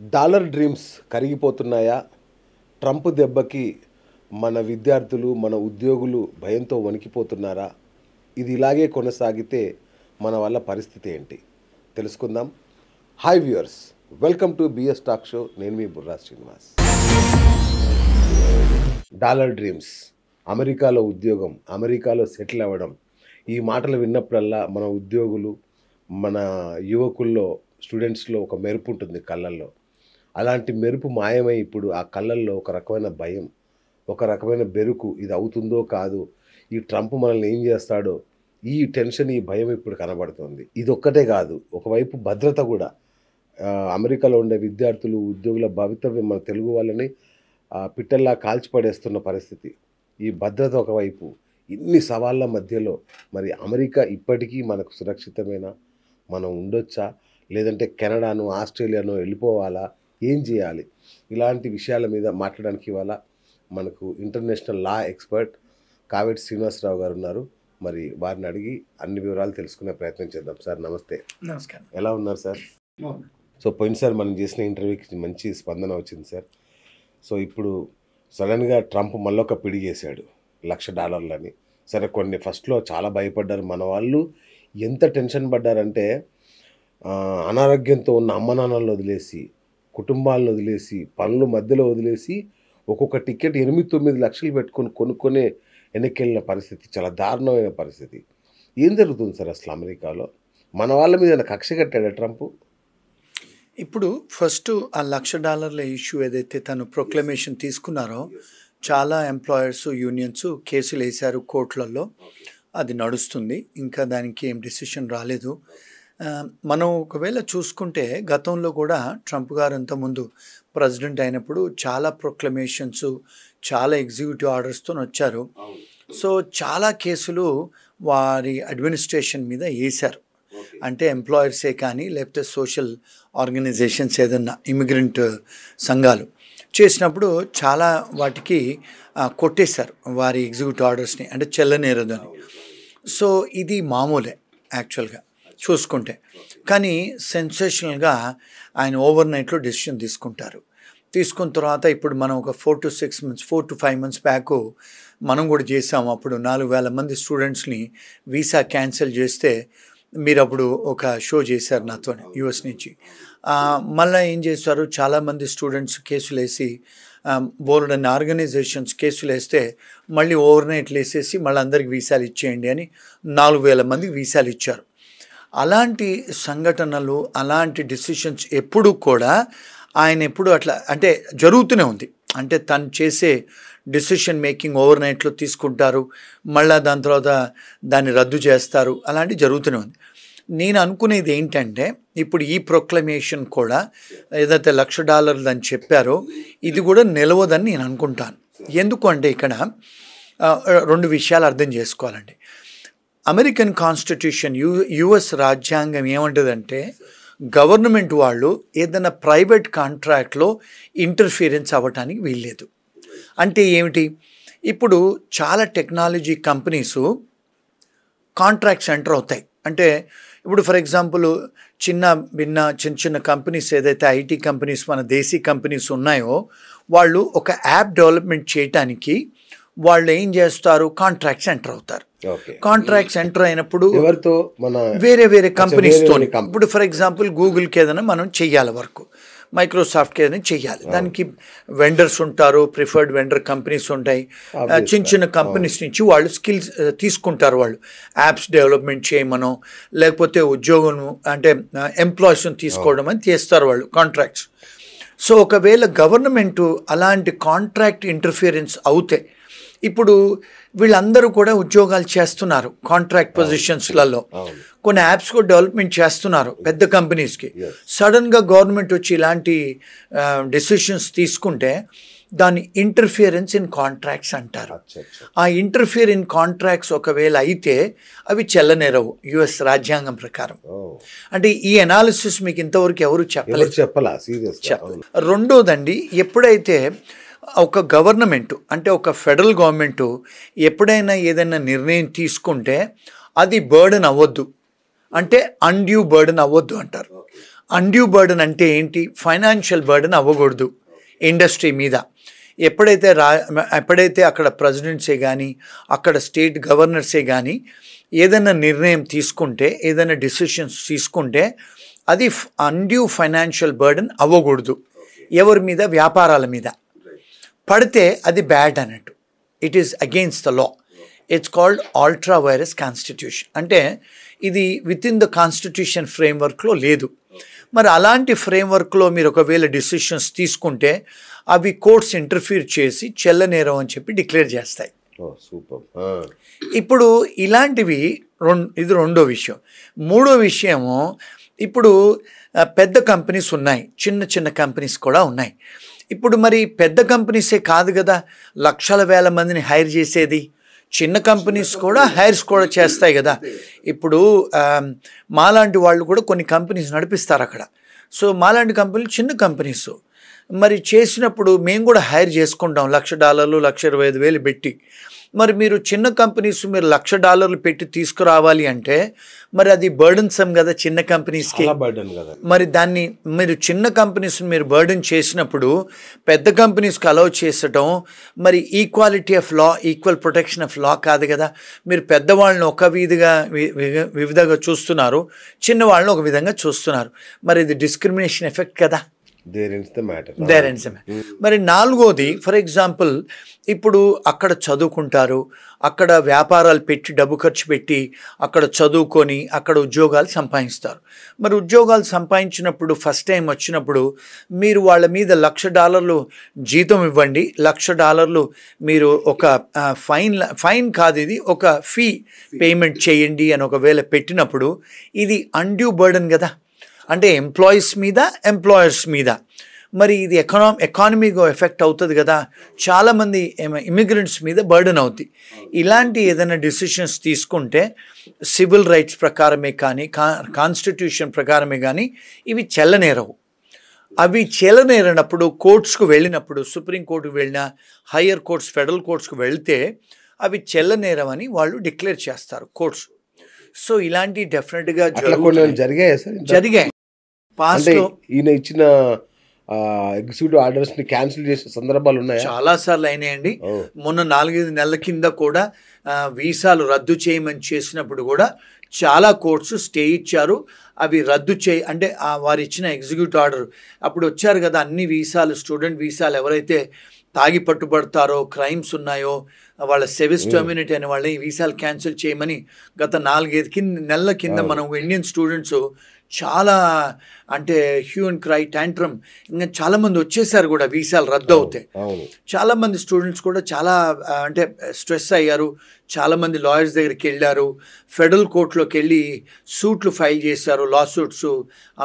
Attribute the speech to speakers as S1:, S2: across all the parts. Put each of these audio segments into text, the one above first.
S1: Dollar dreams కరిగిపోతున్నాయా? Trump దెబ్బకి మన విద్యార్థులు, మన ఉద్యోగులు భయంతో వణికిపోతున్నారా? ఇది ఇలాగే కొనసాగితే మన వల్ల పరిస్థితి ఏంటి తెలుసుకుందాం. Hi viewers, welcome to BS talk show. నేను మీ బుర్రా శ్రీనివాస్. డాలర్ డ్రీమ్స్, అమెరికాలో ఉద్యోగం, అమెరికాలో సెటిల్ అవ్వడం, ఈ మాటలు విన్నప్పుడల్లా మన ఉద్యోగులు, మన యువకుల్లో, స్టూడెంట్స్లో ఒక మెరుపు ఉంటుంది కళ్ళల్లో. అలాంటి మెరుపు మాయమై ఇప్పుడు ఆ కళ్ళల్లో ఒక రకమైన భయం, ఒక రకమైన బెరుకు. ఇది అవుతుందో కాదు, ఈ ట్రంప్ మనల్ని ఏం చేస్తాడో, ఈ టెన్షన్, ఈ భయం ఇప్పుడు కనబడుతుంది. ఇది ఒక్కటే కాదు, ఒకవైపు భద్రత కూడా. అమెరికాలో ఉండే విద్యార్థులు, ఉద్యోగుల భవితవ్యం మన తెలుగు వాళ్ళని పిట్టల్లా కాల్చిపడేస్తున్న పరిస్థితి. ఈ భద్రత ఒకవైపు, ఇన్ని సవాళ్ళ మధ్యలో మరి అమెరికా ఇప్పటికీ మనకు సురక్షితమైన, మనం ఉండొచ్చా, లేదంటే కెనడాను, ఆస్ట్రేలియాను వెళ్ళిపోవాలా, ఏం చేయాలి? ఇలాంటి విషయాల మీద మాట్లాడడానికి ఇవాళ మనకు international law expert Kaveti Srinivasarao garu ఉన్నారు. మరి వారిని అడిగి అన్ని వివరాలు తెలుసుకునే ప్రయత్నం చేద్దాం. సార్ నమస్తే.
S2: నమస్కారం.
S1: ఎలా ఉన్నారు సార్? సో పోయినసారి మనం చేసిన ఇంటర్వ్యూకి మంచి స్పందన వచ్చింది సార్. సో ఇప్పుడు సడన్గా ట్రంప్ మళ్ళొక పిడి చేశాడు, $1,00,000 సరే, కొన్ని ఫస్ట్లో చాలా భయపడ్డారు మన వాళ్ళు. ఎంత టెన్షన్ పడ్డారంటే అనారోగ్యంతో ఉన్న అమ్మ నాన్నలను వదిలేసి, కుటుంబాలను వదిలేసి, పనులు మధ్యలో వదిలేసి ఒక్కొక్క టికెట్ 8-9 లక్షలు పెట్టుకొని కొనుక్కొనే వెనక్కెళ్ళిన పరిస్థితి, చాలా దారుణమైన పరిస్థితి. ఏం జరుగుతుంది సార్ అసలు అమెరికాలో? మన వాళ్ళ మీద కక్ష కట్టాడా ట్రంప్?
S2: ఇప్పుడు ఫస్ట్ ఆ $1,00,000 ఇష్యూ ఏదైతే తను ప్రొక్లమేషన్ తీసుకున్నారో, చాలా ఎంప్లాయర్స్, యూనియన్స్ కేసులు వేశారు కోర్టులలో. అది నడుస్తుంది, ఇంకా దానికి ఏం డిసిషన్ రాలేదు. మనం ఒకవేళ చూసుకుంటే గతంలో కూడా ట్రంప్ గారు అంతకుముందు ప్రెసిడెంట్ అయినప్పుడు చాలా ప్రొక్లమేషన్స్, చాలా ఎగ్జిక్యూటివ్ ఆర్డర్స్తో వచ్చారు. సో చాలా కేసులు వారి అడ్మినిస్ట్రేషన్ మీద వేశారు. అంటే ఎంప్లాయర్సే కానీ, లేకపోతే సోషల్ ఆర్గనైజేషన్స్, ఏదన్నా ఇమిగ్రెంట్ సంఘాలు చేసినప్పుడు చాలా వాటికి కొట్టేశారు వారి ఎగ్జిక్యూటివ్ ఆర్డర్స్ని, అంటే చెల్లనేరదని. సో ఇది మామూలే యాక్చువల్గా చూసుకుంటే. కానీ సెన్సేషనల్గా ఆయన ఓవర్ నైట్లో డెసిషన్ తీసుకుంటారు. తీసుకున్న తర్వాత ఇప్పుడు మనం ఒక 4 to 5 months బ్యాక్ మనం కూడా చేసాము. అప్పుడు 4,000 మంది స్టూడెంట్స్ని వీసా క్యాన్సిల్ చేస్తే మీరు అప్పుడు ఒక షో చేశారు నాతో యూఎస్ నుంచి. మళ్ళీ ఏం చేశారు, చాలామంది స్టూడెంట్స్ కేసులు వేసి, బోర్డు అనే ఆర్గనైజేషన్స్ కేసులు వేస్తే మళ్ళీ ఓవర్ నైట్లు వేసేసి మళ్ళీ అందరికి వీసాలు ఇచ్చేయండి అని 4,000 మందికి వీసాలు ఇచ్చారు. అలాంటి సంఘటనలు, అలాంటి డిసిషన్స్ ఎప్పుడు కూడా ఆయన ఎప్పుడు అట్లా అంటే జరుగుతూనే ఉంది. అంటే తను చేసే డిసిషన్ మేకింగ్ ఓవర్ నైట్లో తీసుకుంటారు, మళ్ళీ దాని తర్వాత దాన్ని రద్దు చేస్తారు, అలాంటివి జరుగుతూనే ఉంది. నేను అనుకునేది ఏంటంటే ఇప్పుడు ఈ ప్రొక్లమేషన్ కూడా ఏదైతే $1,00,000 అని చెప్పారో ఇది కూడా నిలవదని నేను అనుకుంటాను. ఎందుకు అంటే ఇక్కడ 2 విషయాలు అర్థం చేసుకోవాలండి. అమెరికన్ కాన్స్టిట్యూషన్, యుఎస్ రాజ్యాంగం ఏమంటుందంటే గవర్నమెంట్ వాళ్ళు ఏదైనా ప్రైవేట్ కాంట్రాక్ట్లో ఇంటర్ఫీరెన్స్ అవ్వటానికి వీల్లేదు. అంటే ఏమిటి, ఇప్పుడు చాలా టెక్నాలజీ కంపెనీసు కాంట్రాక్ట్స్ ఎంటర్ అవుతాయి. అంటే ఇప్పుడు ఫర్ ఎగ్జాంపుల్ చిన్న చిన్న కంపెనీస్ ఏదైతే ఐటీ కంపెనీస్, మన దేశీ కంపెనీస్ ఉన్నాయో, వాళ్ళు ఒక యాప్ డెవలప్మెంట్ చేయటానికి వాళ్ళు ఏం చేస్తారు, కాంట్రాక్ట్స్ ఎంటర్ అవుతారు. కాంట్రాక్ట్స్ ఎంటర్ అయినప్పుడు వేరే కంపెనీస్తో, ఇప్పుడు ఫర్ ఎగ్జాంపుల్ గూగుల్కి ఏదైనా మనం చెయ్యాలి వర్క్, మైక్రోసాఫ్ట్కి ఏదైనా చెయ్యాలి, దానికి వెండర్స్ ఉంటారు, ప్రిఫర్డ్ వెండర్ కంపెనీస్ ఉంటాయి. చిన్న కంపెనీస్ నుంచి వాళ్ళు స్కిల్స్ తీసుకుంటారు, వాళ్ళు యాప్స్ డెవలప్మెంట్ చేయమనో లేకపోతే ఉద్యోగం అంటే ఎంప్లాయీస్ని తీసుకోవడం అని చేస్తారు వాళ్ళు కాంట్రాక్ట్స్. సో ఒకవేళ గవర్నమెంటు అలాంటి కాంట్రాక్ట్ ఇంటర్ఫియరెన్స్ అవుతే, ఇప్పుడు వీళ్ళందరూ కూడా ఉద్యోగాలు చేస్తున్నారు కాంట్రాక్ట్ పొజిషన్స్లలో, కొన్ని యాప్స్ కూడా డెవలప్మెంట్ చేస్తున్నారు పెద్ద కంపెనీస్కి. సడన్గా గవర్నమెంట్ వచ్చి ఇలాంటి డెసిషన్స్ తీసుకుంటే దాన్ని ఇంటర్ఫియరెన్స్ ఇన్ కాంట్రాక్ట్స్ అంటారు. ఆ ఇంటర్ఫియర్ ఇన్ కాంట్రాక్ట్స్ ఒకవేళ అయితే అవి చెల్లనేరవు యుఎస్ రాజ్యాంగం ప్రకారం. అంటే ఈ అనాలిసిస్ మీకు ఇంతవరకు ఎవరు చెప్పలేదు. రెండోదండి, ఎప్పుడైతే ఒక గవర్నమెంటు అంటే ఒక ఫెడరల్ గవర్నమెంటు ఎప్పుడైనా ఏదైనా నిర్ణయం తీసుకుంటే అది బర్డెన్ అవ్వద్దు, అంటే అన్డ్యూ బర్డెన్ అవ్వద్దు అంటారు. అన్డ్యూ బర్డన్ అంటే ఏంటి? ఫైనాన్షియల్ బర్డన్ అవ్వకూడదు ఇండస్ట్రీ మీద. ఎప్పుడైతే అక్కడ ప్రెసిడెంట్సే కానీ అక్కడ స్టేట్ గవర్నర్సే కానీ ఏదైనా నిర్ణయం తీసుకుంటే, ఏదైనా డిసిషన్స్ తీసుకుంటే అది అన్డ్యూ ఫైనాన్షియల్ బర్డన్ అవ్వకూడదు ఎవరి మీద? వ్యాపారాల మీద. పడితే అది బ్యాడ్ అన్నట్టు. It is against the law. It's called ultra virus constitution. అంటే ఇది విత్ ఇన్ ద కాన్స్టిట్యూషన్ ఫ్రేమ్వర్క్లో లేదు. మరి అలాంటి ఫ్రేమ్వర్క్లో మీరు ఒకవేళ డిసిషన్స్ తీసుకుంటే అవి కోర్ట్స్ ఇంటర్ఫీర్ చేసి చెల్లనేరం అని చెప్పి డిక్లేర్ చేస్తాయి. ఇప్పుడు ఇలాంటివి ఇది రెండో విషయం. మూడో విషయము, ఇప్పుడు పెద్ద కంపెనీస్ ఉన్నాయి, చిన్న చిన్న కంపెనీస్ కూడా ఉన్నాయి. ఇప్పుడు మరి పెద్ద కంపెనీసే కాదు కదా లక్షల వేల మందిని హైర్ చేసేది, చిన్న కంపెనీస్ కూడా హైర్స్ కూడా చేస్తాయి కదా. ఇప్పుడు మాలాంటి వాళ్ళు కూడా కొన్ని కంపెనీస్ నడిపిస్తారు అక్కడ. సో మాలాంటి కంపెనీలు చిన్న కంపెనీస్ మరి చేసినప్పుడు మేము కూడా హైర్ చేసుకుంటాం $1,00,000 1,25,000 పెట్టి. మరి మీరు చిన్న కంపెనీస్ మీరు $1,00,000 పెట్టి తీసుకురావాలి అంటే మరి అది బర్డన్సమ్ కదా చిన్న కంపెనీస్కి. మరి దాన్ని మీరు చిన్న కంపెనీస్ మీరు బర్డన్ చేసినప్పుడు పెద్ద కంపెనీస్కి అలౌ చేసటం మరి equality of law, equal protection of law కాదు కదా. మీరు పెద్దవాళ్ళని ఒక విధంగా చూస్తున్నారు, చిన్నవాళ్ళని ఒక విధంగా చూస్తున్నారు. మరి ఇది డిస్క్రిమినేషన్ ఎఫెక్ట్ కదా.
S1: There ends the matter.
S2: మరి నాలుగోది, ఫర్ ఎగ్జాంపుల్ ఇప్పుడు అక్కడ చదువుకుంటారు, అక్కడ వ్యాపారాలు పెట్టి డబ్బు ఖర్చు పెట్టి అక్కడ చదువుకొని అక్కడ ఉద్యోగాలు సంపాదిస్తారు. మరి ఉద్యోగాలు సంపాదించినప్పుడు ఫస్ట్ టైం వచ్చినప్పుడు మీరు వాళ్ళ మీద $1,00,000 జీతం ఇవ్వండి, $1,00,000 మీరు ఒక ఫైన్ కాదు ఇది ఒక ఫీ పేమెంట్ చేయండి అని ఒకవేళ పెట్టినప్పుడు ఇది అన్డ్యూ బర్డన్ కదా. అంటే ఎంప్లాయీస్ మీద ఎంప్లాయర్స్ మీద మరి ఇది ఎకానమీగా ఎఫెక్ట్ అవుతుంది కదా. చాలామంది ఇమిగ్రెంట్స్ మీద బర్డన్ అవుతుంది. ఇలాంటి ఏదైనా డిసిషన్స్ తీసుకుంటే సివిల్ రైట్స్ ప్రకారమే కానీ కాన్స్టిట్యూషన్ ప్రకారమే కానీ ఇవి చెల్లనేరవు. అవి చెల్లనేరినప్పుడు కోర్ట్స్కు వెళ్ళినప్పుడు, సుప్రీంకోర్టుకు వెళ్ళినా హయ్యర్ కోర్ట్స్ ఫెడరల్ కోర్ట్స్కు వెళ్తే అవి చెల్లనేరవని వాళ్ళు డిక్లేర్ చేస్తారు కోర్ట్స్. సో ఇలాంటి డెఫినెట్గా జరిగాయి.
S1: పాస్ట్లో ఈయన ఇచ్చిన ఎగ్జిక్యూటివ్ ఆర్డర్స్ ని క్యాన్సిల్ చేసే సందర్భాలు ఉన్నాయి,
S2: చాలా సార్లు అయినాయండి. మొన్న 4-5 నెలల కింద కూడా వీసాలు రద్దు చేయమని చేసినప్పుడు కూడా చాలా కోర్ట్స్ స్టే ఇచ్చారు. అవి రద్దు అంటే వారు ఇచ్చిన ఎగ్జిక్యూటివ్ ఆర్డర్ అప్పుడు వచ్చారు కదా అన్ని వీసాలు, స్టూడెంట్ వీసాలు ఎవరైతే తాగి పట్టుబడతారో, క్రైమ్స్ ఉన్నాయో, వాళ్ళ సెవిస్ టర్మినేట్ అయిన వాళ్ళని ఈ వీసాలు క్యాన్సిల్ చేయమని గత 4-5 నెలల కింద మనం ఇండియన్ స్టూడెంట్స్ చాలా అంటే హ్యూ అండ్ క్రై ట్యాంట్రమ్ ఇంకా చాలామంది వచ్చేసారు కూడా వీసాలు రద్దు అవుతాయి. చాలామంది స్టూడెంట్స్ కూడా చాలా అంటే స్ట్రెస్ అయ్యారు. చాలామంది లాయర్స్ దగ్గరికి వెళ్ళారు, ఫెడరల్ కోర్టులోకి వెళ్ళి సూట్లు ఫైల్ చేశారు, లా సూట్స్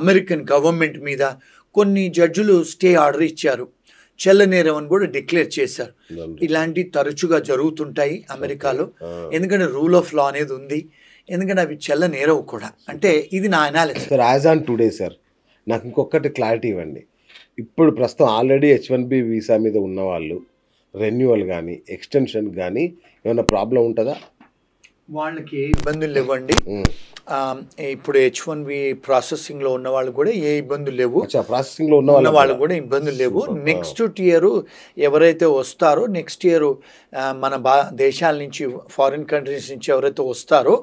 S2: అమెరికన్ గవర్నమెంట్ మీద. కొన్ని జడ్జిలు స్టే ఆర్డర్ ఇచ్చారు, చెల్లనేరం అని కూడా డిక్లేర్ చేశారు. ఇలాంటివి తరచుగా జరుగుతుంటాయి అమెరికాలో, ఎందుకంటే రూల్ ఆఫ్ లా అనేది ఉంది, ఎందుకంటే అవి చెల్లనేరవు కూడా. అంటే ఇది నా analysis.
S1: Sir as on today sir నాకు ఇంకొకటి క్లారిటీ ఇవ్వండి. ఇప్పుడు ప్రస్తుతం ఆల్రెడీ H1B వీసా మీద ఉన్నవాళ్ళు రెన్యువల్ కానీ ఎక్స్టెన్షన్ కానీ ఏమైనా ప్రాబ్లం ఉంటుందా?
S2: వాళ్ళకి ఏ ఇబ్బందులు లేవండి. ఇప్పుడు H1B ప్రాసెసింగ్లో ఉన్న వాళ్ళు కూడా ఏ ఇబ్బందులు లేవు.
S1: ప్రాసెసింగ్లో ఉన్న
S2: వాళ్ళు కూడా ఇబ్బందులు లేవు. నెక్స్ట్ ఇయర్ ఎవరైతే వస్తారో నెక్స్ట్ ఇయర్ మన దేశాల నుంచి ఫారిన్ కంట్రీస్ నుంచి ఎవరైతే వస్తారో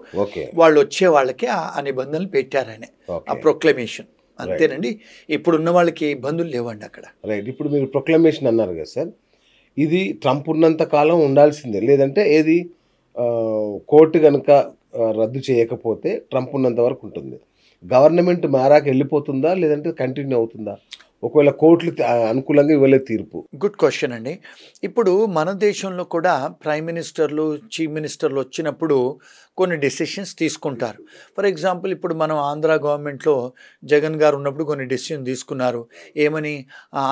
S2: వాళ్ళు వచ్చే వాళ్ళకి ఆ నిబంధనలు పెట్టారని ఆ ప్రొక్లమేషన్. అంతేనండి. ఇప్పుడు ఉన్న వాళ్ళకి ఇబ్బందులు లేవండి అక్కడ.
S1: రైట్. ఇప్పుడు మీరు ప్రొక్లమేషన్ అన్నారు కదా సార్, ఇది ట్రంప్ ఉన్నంత కాలం ఉండాల్సిందే, లేదంటే ఏది కోర్టు కనుక రద్దు చేయకపోతే ట్రంప్ ఉన్నంత వరకు ఉంటుంది. గవర్నమెంట్ మారాక వెళ్ళిపోతుందా లేదంటే కంటిన్యూ అవుతుందా ఒకవేళ కోర్టులు అనుకూలంగా ఇవ్వలేదు తీర్పు?
S2: గుడ్ క్వశ్చన్ అండి. ఇప్పుడు మన దేశంలో కూడా ప్రైమ్ మినిస్టర్లు, చీఫ్ మినిస్టర్లు వచ్చినప్పుడు కొన్ని డెసిషన్స్ తీసుకుంటారు. ఫర్ ఎగ్జాంపుల్ ఇప్పుడు మనం ఆంధ్ర గవర్నమెంట్లో జగన్ గారు ఉన్నప్పుడు కొన్ని డెసిషన్ తీసుకున్నారు. ఏమని?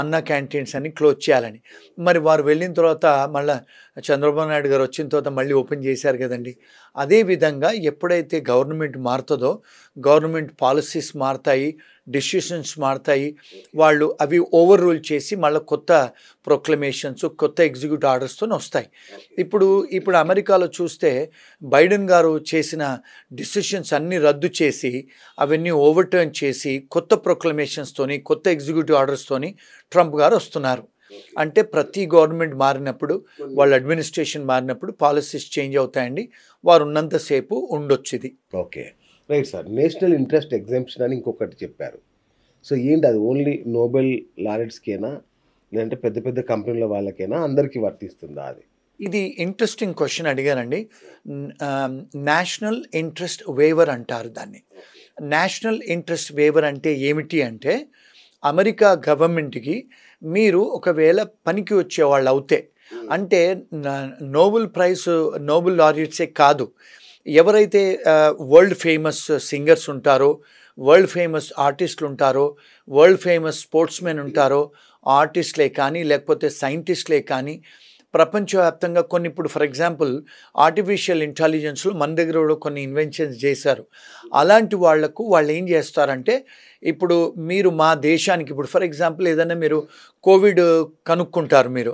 S2: అన్న క్యాంటీన్స్ అని క్లోజ్ చేయాలని. మరి వారు వెళ్ళిన తర్వాత మళ్ళీ చంద్రబాబు నాయుడు గారు వచ్చిన తర్వాత మళ్ళీ ఓపెన్ చేశారు కదండి. అదేవిధంగా ఎప్పుడైతే గవర్నమెంట్ మారుతుందో గవర్నమెంట్ పాలసీస్ మారుతాయి, డెసిషన్స్ మారుతాయి, వాళ్ళు అవి ఓవర్ రూల్ చేసి మళ్ళీ కొత్త ప్రొక్లమేషన్స్, కొత్త ఎగ్జిక్యూటివ్ ఆర్డర్స్తో వస్తాయి. ఇప్పుడు అమెరికాలో చూస్తే బైడెన్ గారు గారు చేసిన డిసిషన్స్ అన్నీ రద్దు చేసి అవన్నీ ఓవర్టర్న్ చేసి కొత్త ప్రొక్లమేషన్స్తోని కొత్త ఎగ్జిక్యూటివ్ ఆర్డర్స్తోని ట్రంప్ గారు వస్తున్నారు. అంటే ప్రతి గవర్నమెంట్ మారినప్పుడు వాళ్ళ అడ్మినిస్ట్రేషన్ మారినప్పుడు పాలసీస్ చేంజ్ అవుతాయండి. వారు ఉన్నంతసేపు ఉండొచ్చు ఇది.
S1: Okay, right sir. National interest exemption అని ఇంకొకటి చెప్పారు. సో ఏంటి అది? ఓన్లీ నోబెల్ లారెట్స్కేనా, లేదంటే పెద్ద పెద్ద కంపెనీల వాళ్ళకేనా, అందరికీ వర్తిస్తుందా అది?
S2: ఇది ఇంట్రెస్టింగ్ క్వశ్చన్ అడిగారండి. నేషనల్ ఇంట్రెస్ట్ వేవర్ అంటారు దాన్ని. నేషనల్ ఇంట్రెస్ట్ వేవర్ అంటే ఏమిటి అంటే, అమెరికా గవర్నమెంట్కి మీరు ఒకవేళ పనికి వచ్చేవాళ్ళు అవుతే, అంటే నోబెల్ లారియట్సే కాదు, ఎవరైతే వరల్డ్ ఫేమస్ సింగర్స్ ఉంటారో, వరల్డ్ ఫేమస్ ఆర్టిస్టులు ఉంటారో, వరల్డ్ ఫేమస్ స్పోర్ట్స్మెన్ ఉంటారో, ఆర్టిస్టులే కానీ లేకపోతే సైంటిస్టులే కానీ ప్రపంచవ్యాప్తంగా కొన్ని, ఇప్పుడు ఫర్ ఎగ్జాంపుల్ ఆర్టిఫిషియల్ ఇంటెలిజెన్స్లో మన దగ్గర కూడా కొన్ని ఇన్వెన్షన్స్ చేశారు. అలాంటి వాళ్లకు వాళ్ళు ఏం చేస్తారంటే, ఇప్పుడు మీరు మా దేశానికి, ఇప్పుడు ఫర్ ఎగ్జాంపుల్ ఏదైనా మీరు కోవిడ్ కనుక్కుంటారు, మీరు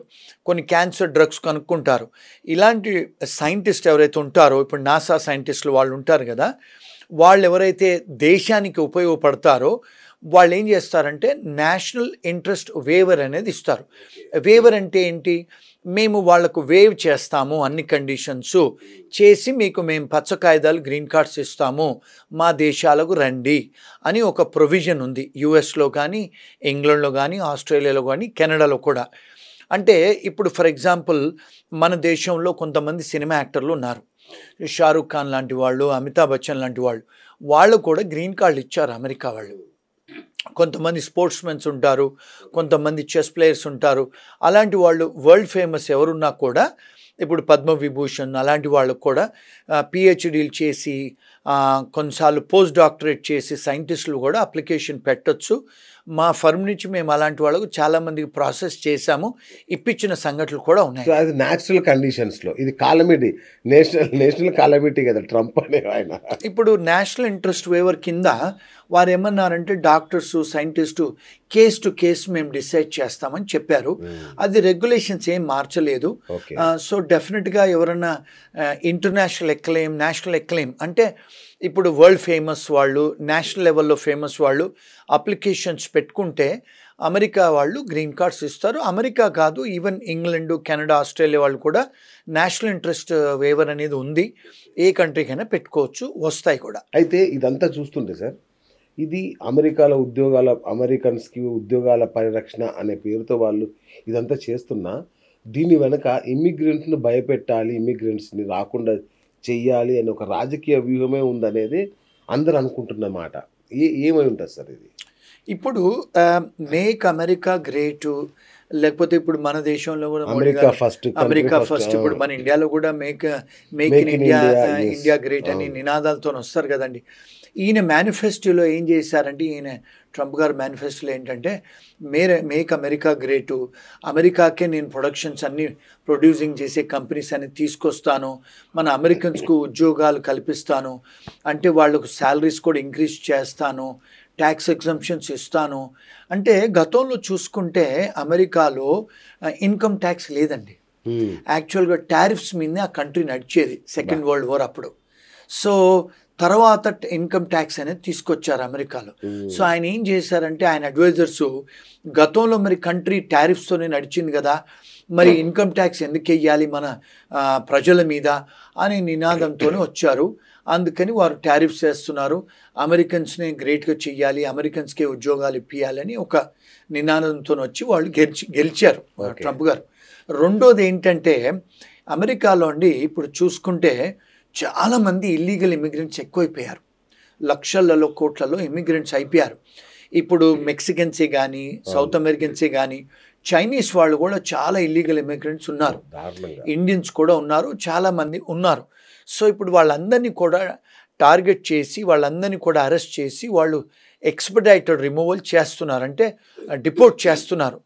S2: కొన్ని క్యాన్సర్ డ్రగ్స్ కనుక్కుంటారు. ఇలాంటి సైంటిస్ట్ ఎవరైతే ఉంటారో, ఇప్పుడు నాసా సైంటిస్టులు వాళ్ళు ఉంటారు కదా, వాళ్ళు ఎవరైతే దేశానికి ఉపయోగపడతారో వాళ్ళు ఏం చేస్తారంటే నేషనల్ ఇంట్రెస్ట్ వేవర్ అనేది ఇస్తారు. వేవర్ అంటే ఏంటి? మేము వాళ్లకు వేవ్ చేస్తాము, అన్ని కండిషన్స్ చేసి మీకు మేము పచ్చ కాగితాలు గ్రీన్ కార్డ్స్ ఇస్తాము, మా దేశాలకు రండి అని ఒక ప్రొవిజన్ ఉంది. యుఎస్లో కానీ, ఇంగ్లాండ్లో కానీ, ఆస్ట్రేలియాలో కానీ, కెనడాలో కూడా. అంటే ఇప్పుడు ఫర్ ఎగ్జాంపుల్ మన దేశంలో కొంతమంది సినిమా యాక్టర్లు ఉన్నారు, షారూక్ ఖాన్ లాంటి వాళ్ళు, అమితాబ్ బచ్చన్ లాంటి వాళ్ళు కూడా గ్రీన్ కార్డులు ఇచ్చారు అమెరికా వాళ్ళు. కొంతమంది స్పోర్ట్స్మెన్స్ ఉంటారు, కొంతమంది చెస్ ప్లేయర్స్ ఉంటారు. అలాంటి వాళ్ళు వరల్డ్ ఫేమస్ ఎవరున్నా కూడా, ఇప్పుడు పద్మవిభూషణ్ అలాంటి వాళ్ళకు కూడా పిహెచ్డీలు చేసి కొన్నిసార్లు పోస్ట్ డాక్టరేట్ చేసి సైంటిస్టులు కూడా అప్లికేషన్ పెట్టొచ్చు. మా ఫర్మ్ నుంచి మేము అలాంటి వాళ్ళకు చాలామందికి ప్రాసెస్ చేశాము, ఇప్పించిన సంఘటనలు కూడా ఉన్నాయి.
S1: సో అది న్యాచురల్ కండిషన్స్లో, ఇది కాలమిటీ, నేషనల్ కాలమిటీ కదా ట్రంప్ అనే ఆయన.
S2: ఇప్పుడు నేషనల్ ఇంట్రెస్ట్ వేవర్ కింద వారు ఏమన్నారంటే, doctors scientist case to case మేము డిసైడ్ చేస్తామని చెప్పారు. అది రెగ్యులేషన్స్ ఏం మార్చలేదు. సో డెఫినెట్గా ఎవరన్నా ఇంటర్నేషనల్ ఎక్లెయిమ్, నేషనల్ ఎక్లెయిమ్ అంటే ఇప్పుడు వరల్డ్ ఫేమస్ వాళ్ళు, నేషనల్ లెవెల్లో ఫేమస్ వాళ్ళు అప్లికేషన్స్ పెట్టుకుంటే అమెరికా వాళ్ళు గ్రీన్ కార్డ్స్ ఇస్తారు. అమెరికా కాదు, ఈవెన్ ఇంగ్లాండ్, కెనడా, ఆస్ట్రేలియా వాళ్ళు కూడా నేషనల్ ఇంట్రెస్ట్ వేవర్ అనేది ఉంది. ఏ కంట్రీకైనా పెట్టుకోవచ్చు, వస్తాయి కూడా.
S1: అయితే ఇదంతా చూస్తుంటే సార్, ఇది అమెరికాలో అమెరికన్స్కి ఉద్యోగాల పరిరక్షణ అనే పేరుతో వాళ్ళు ఇదంతా చేస్తున్నా, దీని వెనక ఇమ్మిగ్రెంట్ను భయపెట్టాలి, ఇమ్మిగ్రెంట్స్ని రాకుండా చెయ్యాలి అనే ఒక రాజకీయ వ్యూహమే ఉందనేది అందరూ అనుకుంటున్నమాట. ఏమై ఉంటుంది సార్ ఇది?
S2: ఇప్పుడు మేక్ అమెరికా గ్రేట్, లేకపోతే ఇప్పుడు మన దేశంలో కూడా
S1: అమెరికా ఫస్ట్,
S2: ఇప్పుడు మన ఇండియాలో కూడా మేక్ ఇన్ ఇండియా గ్రేట్ అని నినాదాలతో వస్తారు కదండి. ఈయన మేనిఫెస్టోలో ఏం చేశారంటే, ఈయన ట్రంప్ గారు మేనిఫెస్టోలో ఏంటంటే, మేక్ అమెరికా గ్రేటు, అమెరికాకే నేను ప్రొడక్షన్స్ అన్ని ప్రొడ్యూసింగ్ చేసే కంపెనీస్ అన్ని తీసుకొస్తాను, మన అమెరికన్స్కు ఉద్యోగాలు కల్పిస్తాను, అంటే వాళ్ళకు శాలరీస్ కూడా ఇంక్రీజ్ చేస్తాను, ట్యాక్స్ ఎగ్జంప్షన్స్ ఇస్తాను. అంటే గతంలో చూసుకుంటే అమెరికాలో ఇన్కమ్ ట్యాక్స్ లేదండి. యాక్చువల్గా టారిఫ్స్ మీదనే ఆ కంట్రీ నడిచేది సెకండ్ వరల్డ్ వార్ అప్పుడు. సో తర్వాత ఇన్కమ్ ట్యాక్స్ అనేది తీసుకొచ్చారు అమెరికాలో. సో ఆయన ఏం చేశారంటే, ఆయన అడ్వైజర్స్ గతంలో మరి కంట్రీ టారిఫ్స్తోనే నడిచింది కదా, మరి ఇన్కమ్ ట్యాక్స్ ఎందుకు వెయ్యాలి మన ప్రజల మీద అనే నినాదంతోనే వచ్చారు. అందుకని వారు టారిఫ్స్ వేస్తున్నారు, అమెరికన్స్ని గ్రేట్గా చెయ్యాలి, అమెరికన్స్కే ఉద్యోగాలు ఇప్పించాలని ఒక నినాదంతో వచ్చి వాళ్ళు గెలిచారు ట్రంప్ గారు. రెండోది ఏంటంటే, అమెరికాలో అండి ఇప్పుడు చూసుకుంటే చాలామంది ఇల్లీగల్ ఇమిగ్రెంట్స్ ఎక్కువైపోయారు, లక్షలలో కోట్లలో ఇమిగ్రెంట్స్ అయిపోయారు. ఇప్పుడు మెక్సికన్సే కానీ, సౌత్ అమెరికన్సే కానీ, చైనీస్ వాళ్ళు కూడా చాలా ఇల్లీగల్ ఇమిగ్రెంట్స్ ఉన్నారు, ఇండియన్స్ కూడా ఉన్నారు, చాలామంది ఉన్నారు. సో ఇప్పుడు వాళ్ళందరినీ కూడా టార్గెట్ చేసి, వాళ్ళందరినీ కూడా అరెస్ట్ చేసి వాళ్ళు ఎక్స్పెడైటెడ్ రిమూవల్ చేస్తున్నారు, అంటే డిపోర్ట్ చేస్తున్నారు.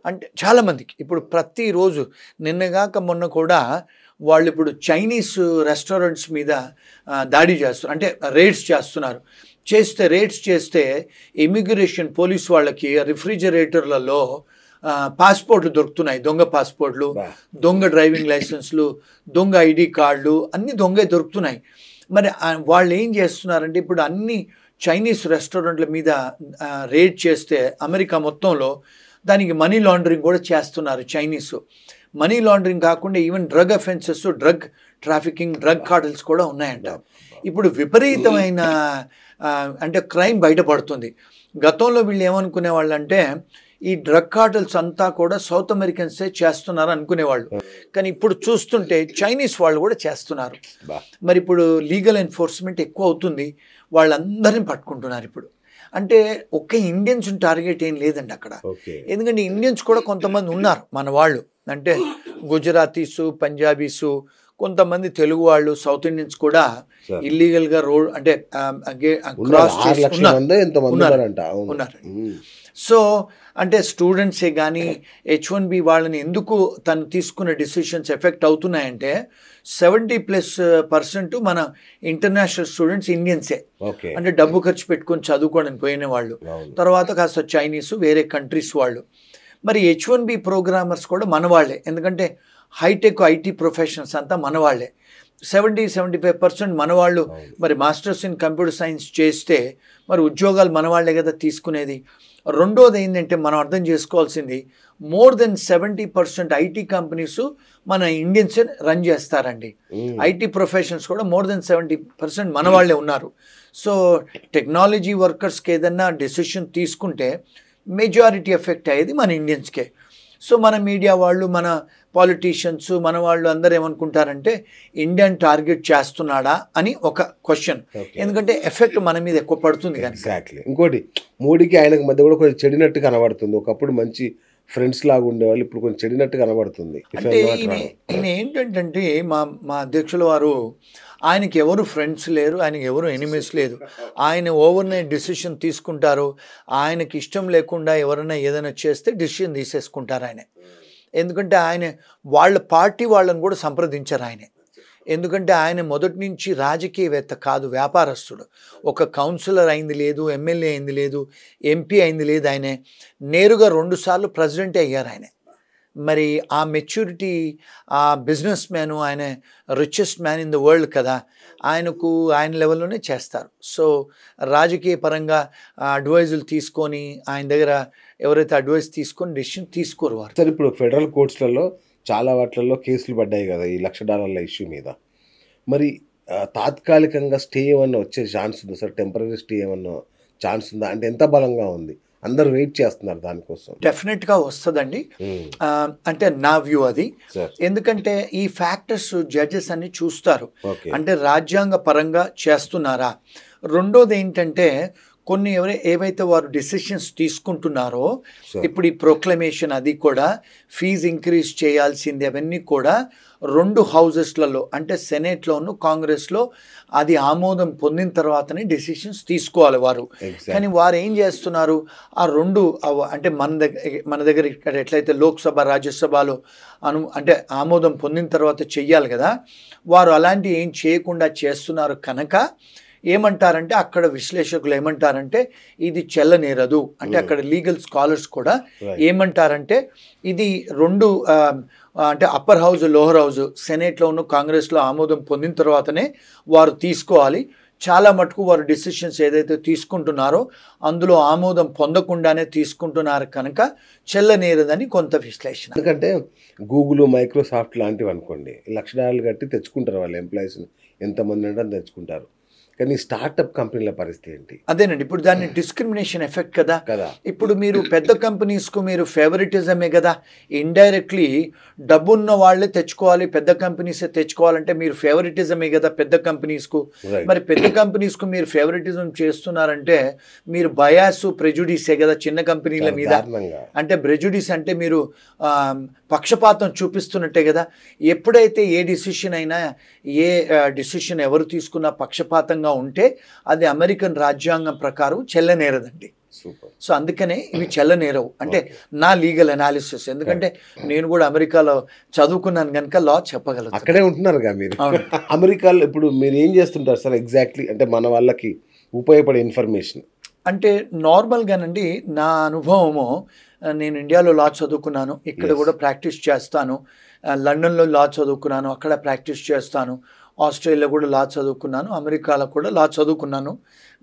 S2: అంటే చాలామందికి ఇప్పుడు ప్రతిరోజు, నిన్నగాక మొన్న కూడా వాళ్ళు ఇప్పుడు చైనీస్ రెస్టారెంట్స్ మీద దాడి చేస్తున్నారు, అంటే రేడ్స్ చేస్తున్నారు. రేడ్స్ చేస్తే ఇమిగ్రేషన్ పోలీస్ వాళ్ళకి రిఫ్రిజిరేటర్లలో పాస్పోర్ట్లు దొరుకుతున్నాయి, దొంగ పాస్పోర్ట్లు, దొంగ డ్రైవింగ్ లైసెన్స్లు, దొంగ ఐడి కార్డులు, అన్నీ దొంగ దొరుకుతున్నాయి. మరి వాళ్ళు ఏం చేస్తున్నారంటే ఇప్పుడు అన్ని చైనీస్ రెస్టారెంట్ల మీద రేడ్ చేస్తే అమెరికా మొత్తంలో దానికి మనీ లాండరింగ్ కూడా చేస్తున్నారు చైనీస్. మనీ లాండరింగ్ కాకుండా even drug offences, drug trafficking, drug cartels కూడా ఉన్నాయంట. ఇప్పుడు విపరీతమైన అంటే క్రైమ్ బయటపడుతుంది. గతంలో వీళ్ళు ఏమనుకునే వాళ్ళు అంటే ఈ డ్రగ్ కార్టల్స్ అంతా కూడా సౌత్ అమెరికన్సే చేస్తున్నారు అనుకునేవాళ్ళు, కానీ ఇప్పుడు చూస్తుంటే చైనీస్ వాళ్ళు కూడా చేస్తున్నారు. మరి ఇప్పుడు లీగల్ ఎన్ఫోర్స్మెంట్ ఎక్కువ అవుతుంది, వాళ్ళందరినీ పట్టుకుంటున్నారు ఇప్పుడు. అంటే ఒక్క ఇండియన్స్ టార్గెట్ ఏం లేదండి అక్కడ, ఎందుకంటే ఇండియన్స్ కూడా కొంతమంది ఉన్నారు మన వాళ్ళు, అంటే గుజరాతీసు, పంజాబీసు, కొంతమంది తెలుగు వాళ్ళు, సౌత్ ఇండియన్స్ కూడా ఇల్లీగల్గా రోడ్ అంటే క్రాస్ ఉన్నారు. సో అంటే స్టూడెంట్సే కానీ H1B వాళ్ళని ఎందుకు తను తీసుకున్న డిసిషన్స్ ఎఫెక్ట్ అవుతున్నాయంటే 70+% మన ఇంటర్నేషనల్ స్టూడెంట్స్ ఇండియన్సే, అంటే డబ్బు ఖర్చు పెట్టుకొని చదువుకోవడానికి పోయిన వాళ్ళు, తర్వాత కాస్త చైనీసు, వేరే కంట్రీస్ వాళ్ళు. మరి H1B ప్రోగ్రామర్స్ కూడా మన వాళ్ళే, ఎందుకంటే హైటెక్ ఐటీ ప్రొఫెషనల్స్ అంతా మన వాళ్ళే. 70-75% మన వాళ్ళు. మరి మాస్టర్స్ ఇన్ కంప్యూటర్ సైన్స్ చేస్తే మరి ఉద్యోగాలు మన వాళ్ళే కదా తీసుకునేది. రెండోది ఏంటంటే మనం అర్థం చేసుకోవాల్సింది, మోర్ దెన్ 70% ఐటీ కంపెనీస్ మన ఇండియన్సే రన్ చేస్తారండి. ఐటీ ప్రొఫెషనల్స్ కూడా మోర్ దెన్ 70% మన వాళ్ళే ఉన్నారు. సో టెక్నాలజీ వర్కర్స్కి ఏదన్నా డెసిషన్ తీసుకుంటే మెజారిటీ ఎఫెక్ట్ అయ్యేది మన ఇండియన్స్కే. సో మన మీడియా వాళ్ళు, మన పాలిటీషియన్స్, మన వాళ్ళు అందరూ ఏమనుకుంటారంటే ఇండియన్ టార్గెట్ చేస్తున్నాడా అని ఒక క్వశ్చన్, ఎందుకంటే ఎఫెక్ట్ మన మీద ఎక్కువ పడుతుంది.
S1: ఎగ్జాక్ట్లీ. ఇంకోటి మోడీకి ఆయనకు మధ్య కూడా కొంచెం చెడినట్టు కనబడుతుంది. ఒకప్పుడు మంచి ఫ్రెండ్స్ లాగా ఉండేవాళ్ళు, ఇప్పుడు కొంచెం చెడినట్టు కనబడుతుంది.
S2: అంటే ఈయన ఏంటంటే మా అధ్యక్షుల వారు, ఆయనకి ఎవరు ఫ్రెండ్స్ లేరు, ఆయనకి ఎవరు ఎనిమీస్ లేదు. ఆయన ఓవర్నైట్ డిసిషన్ తీసుకుంటారు. ఆయనకి ఇష్టం లేకుండా ఎవరైనా ఏదైనా చేస్తే డిసిషన్ తీసేసుకుంటారు ఆయన. ఎందుకంటే ఆయన వాళ్ళ పార్టీ వాళ్ళని కూడా సంప్రదించారు ఆయన. ఎందుకంటే ఆయన మొదటి నుంచి రాజకీయవేత్త కాదు, వ్యాపారస్తుడు. ఒక కౌన్సిలర్ అయింది లేదు, ఎమ్మెల్యే అయింది లేదు, ఎంపీ అయింది లేదు. ఆయనే నేరుగా 2 సార్లు ప్రెసిడెంటే అయ్యారు ఆయన. మరి ఆ మెచ్యూరిటీ, ఆ బిజినెస్ మ్యాను, ఆయన richest man in the world కదా, ఆయనకు ఆయన లెవెల్లోనే చేస్తారు. సో రాజకీయ పరంగా అడ్వైజులు తీసుకొని ఆయన దగ్గర ఎవరైతే అడ్వైస్ తీసుకొని డెసిషన్ తీసుకోరు వారు.
S1: సార్ ఇప్పుడు ఫెడరల్ కోర్ట్స్లలో చాలా వాటిల్లో కేసులు పడ్డాయి కదా ఈ $1,00,000 ఇష్యూ మీద. మరి తాత్కాలికంగా స్టే ఏమన్నా వచ్చే ఛాన్స్ ఉందా సార్? టెంపరీ స్టే ఏమన్నా ఛాన్స్ ఉందా? అంటే ఎంత బలంగా ఉంది? అందరూ వెయిట్ చేస్తున్నారు దానికోసం.
S2: డెఫినెట్గా వస్తుందండి. అంటే నా వ్యూ అది. ఎందుకంటే ఈ ఫ్యాక్టర్స్ జడ్జెస్ అన్ని చూస్తారు, అంటే రాజ్యాంగ పరంగా చేస్తున్నారా. రెండోది ఏంటంటే కొన్ని ఏవైతే వారు డిసిషన్స్ తీసుకుంటున్నారో, ఇప్పుడు ఈ ప్రొక్లమేషన్ అది కూడా ఫీజు ఇంక్రీజ్ చేయాల్సింది, అవన్నీ కూడా 2 హౌజెస్లలో అంటే సెనేట్లోను కాంగ్రెస్లో అది ఆమోదం పొందిన తర్వాతనే డిసిషన్స్ తీసుకోవాలి వారు. కానీ వారు ఏం చేస్తున్నారు, ఆ 2 అంటే మన దగ్గర ఇక్కడ ఎట్లయితే లోక్సభ రాజ్యసభలో అంటే ఆమోదం పొందిన తర్వాత చెయ్యాలి కదా, వారు అలాంటివి ఏం చేయకుండా చేస్తున్నారు. కనుక ఏమంటారంటే అక్కడ విశ్లేషకులు ఏమంటారంటే ఇది చెల్లనేరదు. అంటే అక్కడ లీగల్ స్కాలర్స్ కూడా ఏమంటారంటే ఇది 2 అంటే అప్పర్ హౌస్, లోవర్ హౌస్, సెనేట్లోను కాంగ్రెస్లో ఆమోదం పొందిన తర్వాతనే వారు తీసుకోవాలి. చాలా మటుకు వారు డిసిషన్స్ ఏదైతే తీసుకుంటున్నారో అందులో ఆమోదం పొందకుండానే తీసుకుంటున్నారు కనుక చెల్లనేరదని కొంత విశ్లేషణ.
S1: ఎందుకంటే గూగుల్, మైక్రోసాఫ్ట్ లాంటివి అనుకోండి, $1,00,000 కట్టి తెచ్చుకుంటారు వాళ్ళ ఎంప్లాయీస్ని, ఎంతమంది అంటే తెచ్చుకుంటారు. కానీ స్టార్టప్ కంపెనీల పరిస్థితి ఏంటి?
S2: అదేనండి, ఇప్పుడు దాన్ని డిస్క్రిమినేషన్ ఎఫెక్ట్ కదా. ఇప్పుడు మీరు పెద్ద కంపెనీస్కు మీరు ఫేవరెటిజమే కదా, ఇండైరెక్ట్లీ డబ్బున్న వాళ్ళే తెచ్చుకోవాలి, పెద్ద కంపెనీసే తెచ్చుకోవాలంటే మీరు ఫేవరెటిజమే కదా పెద్ద కంపెనీస్కు. మరి పెద్ద కంపెనీస్కు మీరు ఫేవరెటిజం చేస్తున్నారంటే మీరు బయాస్, ప్రెజుడిసే కదా చిన్న కంపెనీల మీద. అంటే ప్రెజుడిస్ అంటే మీరు పక్షపాతం చూపిస్తున్నట్టే కదా. ఎప్పుడైతే ఏ డిసిషన్ అయినా, ఏ డిసిషన్ ఎవరు తీసుకున్నా పక్షపాతంగా ఉంటే అది అమెరికన్ రాజ్యాంగం ప్రకారం చెల్లనేరదండి. సో అందుకనే ఇవి చెల్లనేరవు. అంటే నా లీగల్ అనాలిసిస్, ఎందుకంటే నేను కూడా అమెరికాలో చదువుకున్నాను కనుక లా చెప్పగలను.
S1: అక్కడే ఉంటున్నారు కదా మీరు. అమెరికాలో ఇప్పుడు మీరు ఏం చేస్తుంటారు సార్ ఎగ్జాక్ట్లీ? అంటే మన వాళ్ళకి ఉపయోగపడే ఇన్ఫర్మేషన్
S2: అంటే నార్మల్గానండి, నా అనుభవము, నేను ఇండియాలో లా చదువుకున్నాను, ఇక్కడ కూడా ప్రాక్టీస్ చేస్తాను. లండన్లో లా చదువుకున్నాను, అక్కడ ప్రాక్టీస్ చేస్తాను. ఆస్ట్రేలియా కూడా లా చదువుకున్నాను, అమెరికాలో కూడా లా చదువుకున్నాను,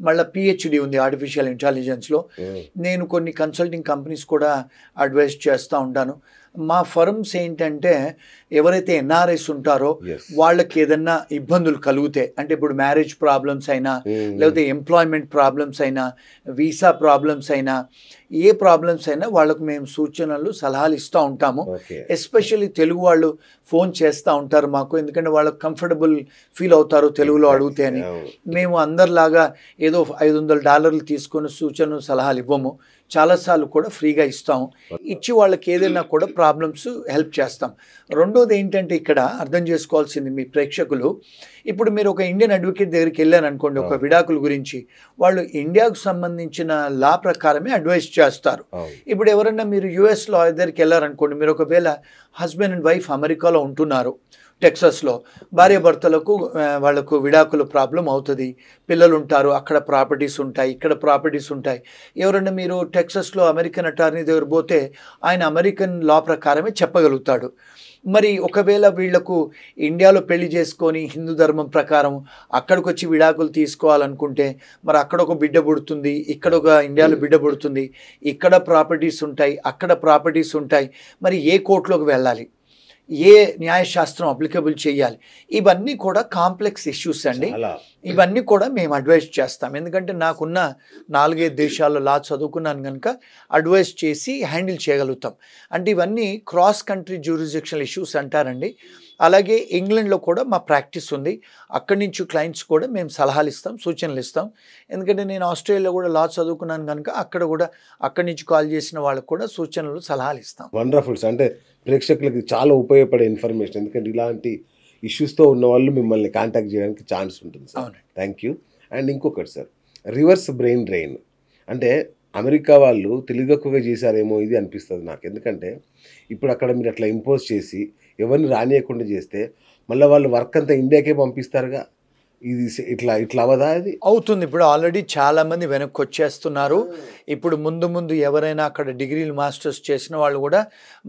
S2: మళ్ళీ పిహెచ్డి ఉంది ఆర్టిఫిషియల్ ఇంటెలిజెన్స్లో. నేను కొన్ని కన్సల్టింగ్ కంపెనీస్ కూడా అడ్వైస్ చేస్తూ ఉంటాను. మా ఫర్మ్స్ ఏంటంటే ఎవరైతే ఎన్ఆర్ఐస్ ఉంటారో వాళ్ళకి ఏదన్నా ఇబ్బందులు కలిగితే, అంటే ఇప్పుడు మ్యారేజ్ ప్రాబ్లమ్స్ అయినా, లేకపోతే ఎంప్లాయ్మెంట్ ప్రాబ్లమ్స్ అయినా, వీసా ప్రాబ్లమ్స్ అయినా, ఏ ప్రాబ్లమ్స్ అయినా వాళ్ళకు మేము సూచనలు సలహాలు ఇస్తూ ఉంటాము. ఎస్పెషల్లీ తెలుగు వాళ్ళు ఫోన్ చేస్తూ ఉంటారు మాకు, ఎందుకంటే వాళ్ళకి కంఫర్టబుల్ ఫీల్ అవుతారు తెలుగులో అడిగితే అని. మేము అందరిలాగా ఏదో $500 తీసుకొని సూచనలు సలహాలు ఇవ్వము, చాలాసార్లు కూడా ఫ్రీగా ఇస్తాము. ఇచ్చి వాళ్ళకి ఏదైనా కూడా ప్రాబ్లమ్స్ హెల్ప్ చేస్తాం. రెండోది ఏంటంటే ఇక్కడ అర్థం చేసుకోవాల్సింది మీ ప్రేక్షకులు, ఇప్పుడు మీరు ఒక ఇండియన్ అడ్వకేట్ దగ్గరికి వెళ్ళారనుకోండి ఒక విడాకుల గురించి, వాళ్ళు ఇండియాకు సంబంధించిన లా ప్రకారమే అడ్వైస్ చేస్తారు. ఇప్పుడు ఎవరన్నా మీరు యుఎస్ లా దగ్గరికి వెళ్ళారనుకోండి, మీరు ఒకవేళ హస్బెండ్ అండ్ వైఫ్ అమెరికాలో ఉంటున్నారు, టెక్సస్లో, భార్యాభర్తలకు వాళ్ళకు విడాకుల ప్రాబ్లం అవుతుంది, పిల్లలు ఉంటారు, అక్కడ ప్రాపర్టీస్ ఉంటాయి, ఇక్కడ ప్రాపర్టీస్ ఉంటాయి. ఎవరన్నా మీరు టెక్సస్లో అమెరికన్ అటార్నీ దగ్గర పోతే ఆయన అమెరికన్ లా ప్రకారమే చెప్పగలుగుతాడు. మరి ఒకవేళ వీళ్లకు ఇండియాలో పెళ్లి చేసుకొని హిందూ ధర్మం ప్రకారం అక్కడికి వచ్చి విడాకులు తీసుకోవాలనుకుంటే, మరి అక్కడ ఒక బిడ్డ పుడుతుంది, ఇక్కడ ఒక ఇండియాలో బిడ్డ పుడుతుంది, ఇక్కడ ప్రాపర్టీస్ ఉంటాయి, అక్కడ ప్రాపర్టీస్ ఉంటాయి, మరి ఏ కోర్టులోకి వెళ్ళాలి, ఏ న్యాయశాస్త్రం అప్లికబుల్ చేయాలి, ఇవన్నీ కూడా కాంప్లెక్స్ ఇష్యూస్ అండి. ఇవన్నీ కూడా మేము అడ్వైస్ చేస్తాం, ఎందుకంటే నాకున్న 4-5 దేశాల్లో లా చదువుకున్నాను కనుక అడ్వైస్ చేసి హ్యాండిల్ చేయగలుగుతాం. అంటే ఇవన్నీ క్రాస్ కంట్రీ జ్యూరిస్డిక్షనల్ ఇష్యూస్ అంటారండి. అలాగే ఇంగ్లాండ్లో కూడా మా ప్రాక్టీస్ ఉంది, అక్కడి నుంచి క్లయింట్స్ కూడా మేము సలహాలు ఇస్తాం, సూచనలు ఇస్తాం. ఎందుకంటే నేను ఆస్ట్రేలియాలో కూడా లా చదువుకున్నాను కనుక అక్కడ కూడా అక్కడి నుంచి కాల్ చేసిన వాళ్ళకు కూడా సూచనలు సలహాలు ఇస్తాం.
S1: వండర్ఫుల్ సార్, అంటే ప్రేక్షకులకి చాలా ఉపయోగపడే ఇన్ఫర్మేషన్, ఎందుకంటే ఇలాంటి ఇష్యూస్తో ఉన్న వాళ్ళు మిమ్మల్ని కాంటాక్ట్ చేయడానికి ఛాన్స్ ఉంటుంది సార్. Thank you. అండ్ ఇంకొకటి సార్, రివర్స్ బ్రెయిన్ డ్రైన్ అంటే అమెరికా వాళ్ళు తెలియదక్కువగా చేశారేమో ఇది అనిపిస్తుంది నాకు. ఎందుకంటే ఇప్పుడు అక్కడ మీరు అట్లా ఇంపోజ్ చేసి ఎవరిని రానియకుండా చేస్తే మళ్ళీ వాళ్ళు వర్క్ అంతా ఇండియాకే పంపిస్తారుగా, ఇది ఇట్లా అవదా? అది
S2: అవుతుంది. ఇప్పుడు ఆల్రెడీ చాలామంది వెనక్కి వచ్చేస్తున్నారు. ఇప్పుడు ముందు ఎవరైనా అక్కడ డిగ్రీలు మాస్టర్స్ చేసిన వాళ్ళు కూడా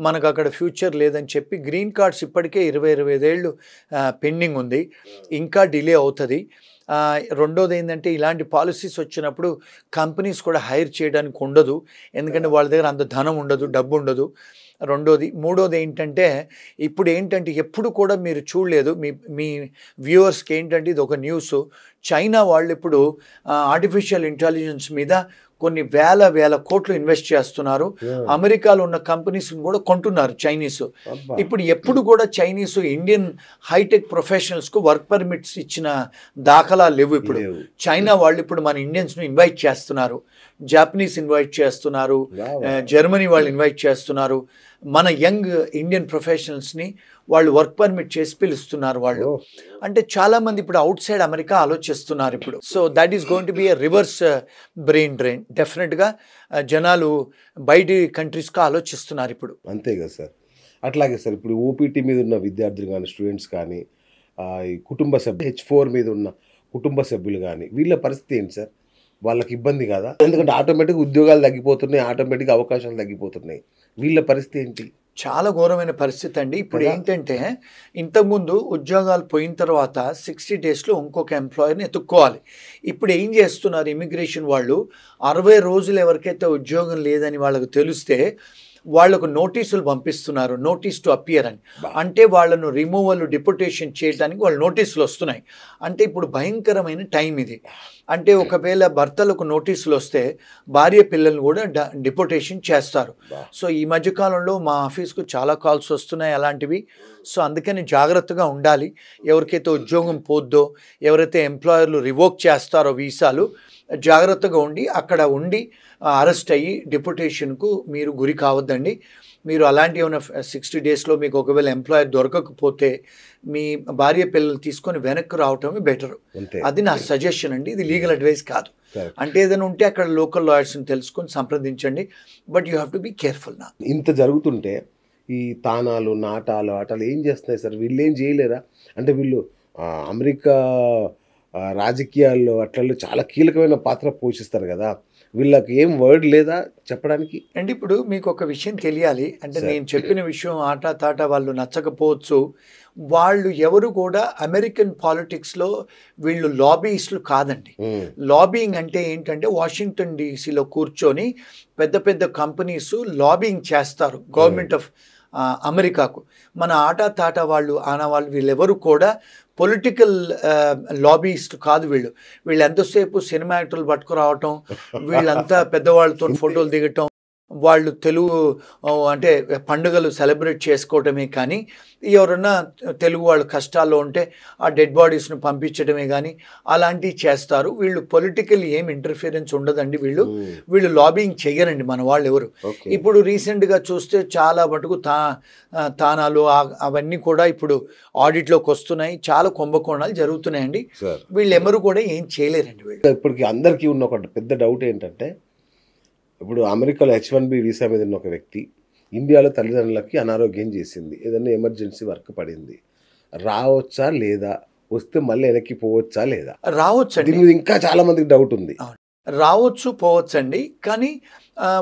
S2: మనకు అక్కడ ఫ్యూచర్ లేదని చెప్పి గ్రీన్ కార్డ్స్ ఇప్పటికే 20-25 ఏళ్ళు పెండింగ్ ఉంది, ఇంకా డిలే అవుతుంది. రెండోది ఏంటంటే ఇలాంటి పాలసీస్ వచ్చినప్పుడు కంపెనీస్ కూడా హైర్ చేయడానికి ఉండదు, ఎందుకంటే వాళ్ళ దగ్గర అంత ధనం ఉండదు, డబ్బు ఉండదు. మూడోది ఏంటంటే ఇప్పుడు ఏంటంటే ఎప్పుడు కూడా మీరు చూడలేదు, మీ వ్యూవర్స్కి ఏంటంటే ఇది ఒక న్యూస్, చైనా వాళ్ళు ఇప్పుడు ఆర్టిఫిషియల్ ఇంటెలిజెన్స్ మీద కొన్ని వేల కోట్లు ఇన్వెస్ట్ చేస్తున్నారు. అమెరికాలో ఉన్న కంపెనీస్ని కూడా కొంటున్నారు చైనీస్. ఎప్పుడు కూడా చైనీస్ ఇండియన్ హైటెక్ ప్రొఫెషనల్స్కు వర్క్ పర్మిట్స్ ఇచ్చిన దాఖలా లేవు. ఇప్పుడు చైనా వాళ్ళు ఇప్పుడు మన ఇండియన్స్ను ఇన్వైట్ చేస్తున్నారు, జాపనీస్ ఇన్వైట్ చేస్తున్నారు, జర్మనీ వాళ్ళు ఇన్వైట్ చేస్తున్నారు. మన యంగ్ ఇండియన్ ప్రొఫెషనల్స్ని వాళ్ళు వర్క్ పర్మిట్ చేసి పిలుస్తున్నారు వాళ్ళు. అంటే చాలామంది ఇప్పుడు అవుట్ సైడ్ అమెరికా ఆలోచిస్తున్నారు ఇప్పుడు. So that is going to be a reverse brain drain. డెఫినెట్గా జనాలు బయటి కంట్రీస్కి ఆలోచిస్తున్నారు ఇప్పుడు.
S1: అంతే కదా సార్. అట్లాగే సార్, ఇప్పుడు ఓపీటీ మీద ఉన్న విద్యార్థులు కానీ, స్టూడెంట్స్ కానీ, ఈ కుటుంబ సభ్యులు H4 మీద ఉన్న కుటుంబ సభ్యులు కానీ, వీళ్ళ పరిస్థితి ఏంటి సార్? వాళ్ళకి ఇబ్బంది కాదా? ఎందుకంటే ఆటోమేటిక్గా ఉద్యోగాలు తగ్గిపోతున్నాయి, ఆటోమేటిక్గా అవకాశాలు తగ్గిపోతున్నాయి, వీళ్ళ పరిస్థితి ఏంటి?
S2: చాలా ఘోరమైన పరిస్థితి అండి. ఇప్పుడు ఏంటంటే ఇంతకుముందు ఉద్యోగాలు పోయిన తర్వాత 60 డేస్లో ఇంకొక ఎంప్లాయర్ని ఎత్తుక్కోవాలి. ఇప్పుడు ఏం చేస్తున్నారు ఇమిగ్రేషన్ వాళ్ళు, 60 రోజులు ఎవరికైతే ఉద్యోగం లేదని వాళ్ళకు తెలిస్తే వాళ్లకు నోటీసులు పంపిస్తున్నారు, నోటీస్ టు అపియర్ అని. అంటే వాళ్ళను రిమూవల్, డిపోటేషన్ చేయడానికి వాళ్ళు నోటీసులు వస్తున్నాయి. అంటే ఇప్పుడు భయంకరమైన టైం ఇది. అంటే ఒకవేళ భర్తలకు నోటీసులు వస్తే భార్య పిల్లల్ని కూడా డిపోటేషన్ చేస్తారు. సో ఈ మధ్యకాలంలో మా ఆఫీస్కు చాలా కాల్స్ వస్తున్నాయి అలాంటివి. సో అందుకని జాగ్రత్తగా ఉండాలి. ఎవరికైతే ఉద్యోగం పోద్దో, ఎవరైతే ఎంప్లాయర్లు రివోక్ చేస్తారో వీసాలు, జాగ్రత్తగా ఉండి అక్కడ ఉండి అరెస్ట్ అయ్యి డిపోటేషన్కు మీరు గురి కావద్దండి. మీరు అలాంటి ఏమైనా 60 డేస్లో మీకు ఒకవేళ ఎంప్లాయర్ దొరకకపోతే మీ భార్య పిల్లలు తీసుకొని వెనక్కి రావటమే బెటర్. అది నా సజెషన్ అండి, ఇది లీగల్ అడ్వైస్ కాదు. అంటే ఏదైనా ఉంటే అక్కడ లోకల్ లాయర్స్ని తెలుసుకొని సంప్రదించండి, but you have to be careful. నా
S1: ఇంత జరుగుతుంటే ఈ తానాలు, నాటాలు, ఆటలు ఏం చేస్తున్నాయి సార్? వీళ్ళు ఏం చేయలేరా? అంటే వీళ్ళు అమెరికా రాజకీయాల్లో అట్లలో చాలా కీలకమైన పాత్ర పోషిస్తారు కదా, వీళ్ళకి ఏం వర్డ్ లేదా చెప్పడానికి?
S2: అంటే ఇప్పుడు మీకు ఒక విషయం తెలియాలి. అంటే
S1: సార్.
S2: నేను చెప్పిన విషయం ఆటా తాటా వాళ్ళు నచ్చకపోవచ్చు. వాళ్ళు ఎవరు కూడా అమెరికన్ పాలిటిక్స్‌లో వీళ్ళు లాబీయిస్టులు కాదండి.
S1: హ్మ్.
S2: లాబియింగ్ అంటే ఏంటంటే వాషింగ్టన్ డీసీలో కూర్చొని పెద్ద పెద్ద కంపెనీస్ లాబియింగ్ చేస్తారు గవర్నమెంట్ ఆఫ్ అమెరికాకు. మన ఆటా తాటా వాళ్ళు ఆనవాళ్ళు వీళ్ళెవరు కూడా పొలిటికల్ లాబీయిస్ట్ కాదు వీళ్ళు. వీళ్ళు ఎంతసేపు సినిమా యాక్టర్లు పట్టుకురావటం, వీళ్ళంతా పెద్దవాళ్ళతో ఫోటోలు దిగటం, వాళ్ళు తెలుగు అంటే పండుగలు సెలబ్రేట్ చేసుకోవటమే కానీ ఎవరన్నా తెలుగు వాళ్ళు కష్టాల్లో ఉంటే ఆ డెడ్ బాడీస్ను పంపించడమే కానీ అలాంటివి చేస్తారు. వీళ్ళు పొలిటికల్ ఏం ఇంటర్ఫిరెన్స్ ఉండదండి. వీళ్ళు లాబింగ్ చెయ్యరండి మన వాళ్ళు ఎవరు.
S1: ఓకే.
S2: ఇప్పుడు రీసెంట్గా చూస్తే చాలా మటుకు తానాలు అవన్నీ కూడా ఇప్పుడు ఆడిట్లోకి వస్తున్నాయి. చాలా కుంభకోణాలు జరుగుతున్నాయండి.
S1: సార్.
S2: వీళ్ళు ఎవరు కూడా ఏం చేయలేరండి వీళ్ళు.
S1: ఇప్పటికి అందరికీ ఉన్న ఒక పెద్ద డౌట్ ఏంటంటే, ఇప్పుడు అమెరికాలో H1B వీసా మీద ఉన్న ఒక వ్యక్తి ఇండియాలో తల్లిదండ్రులకి అనారోగ్యం చేసింది, ఏదైనా ఎమర్జెన్సీ వర్క్ పడింది, రావచ్చా లేదా, వస్తే మళ్ళీ వెనక్కి పోవచ్చా లేదా?
S2: రావచ్చండి.
S1: దీని మీద ఇంకా చాలా మందికి డౌట్ ఉంది.
S2: రావచ్చు పోవచ్చండి. కానీ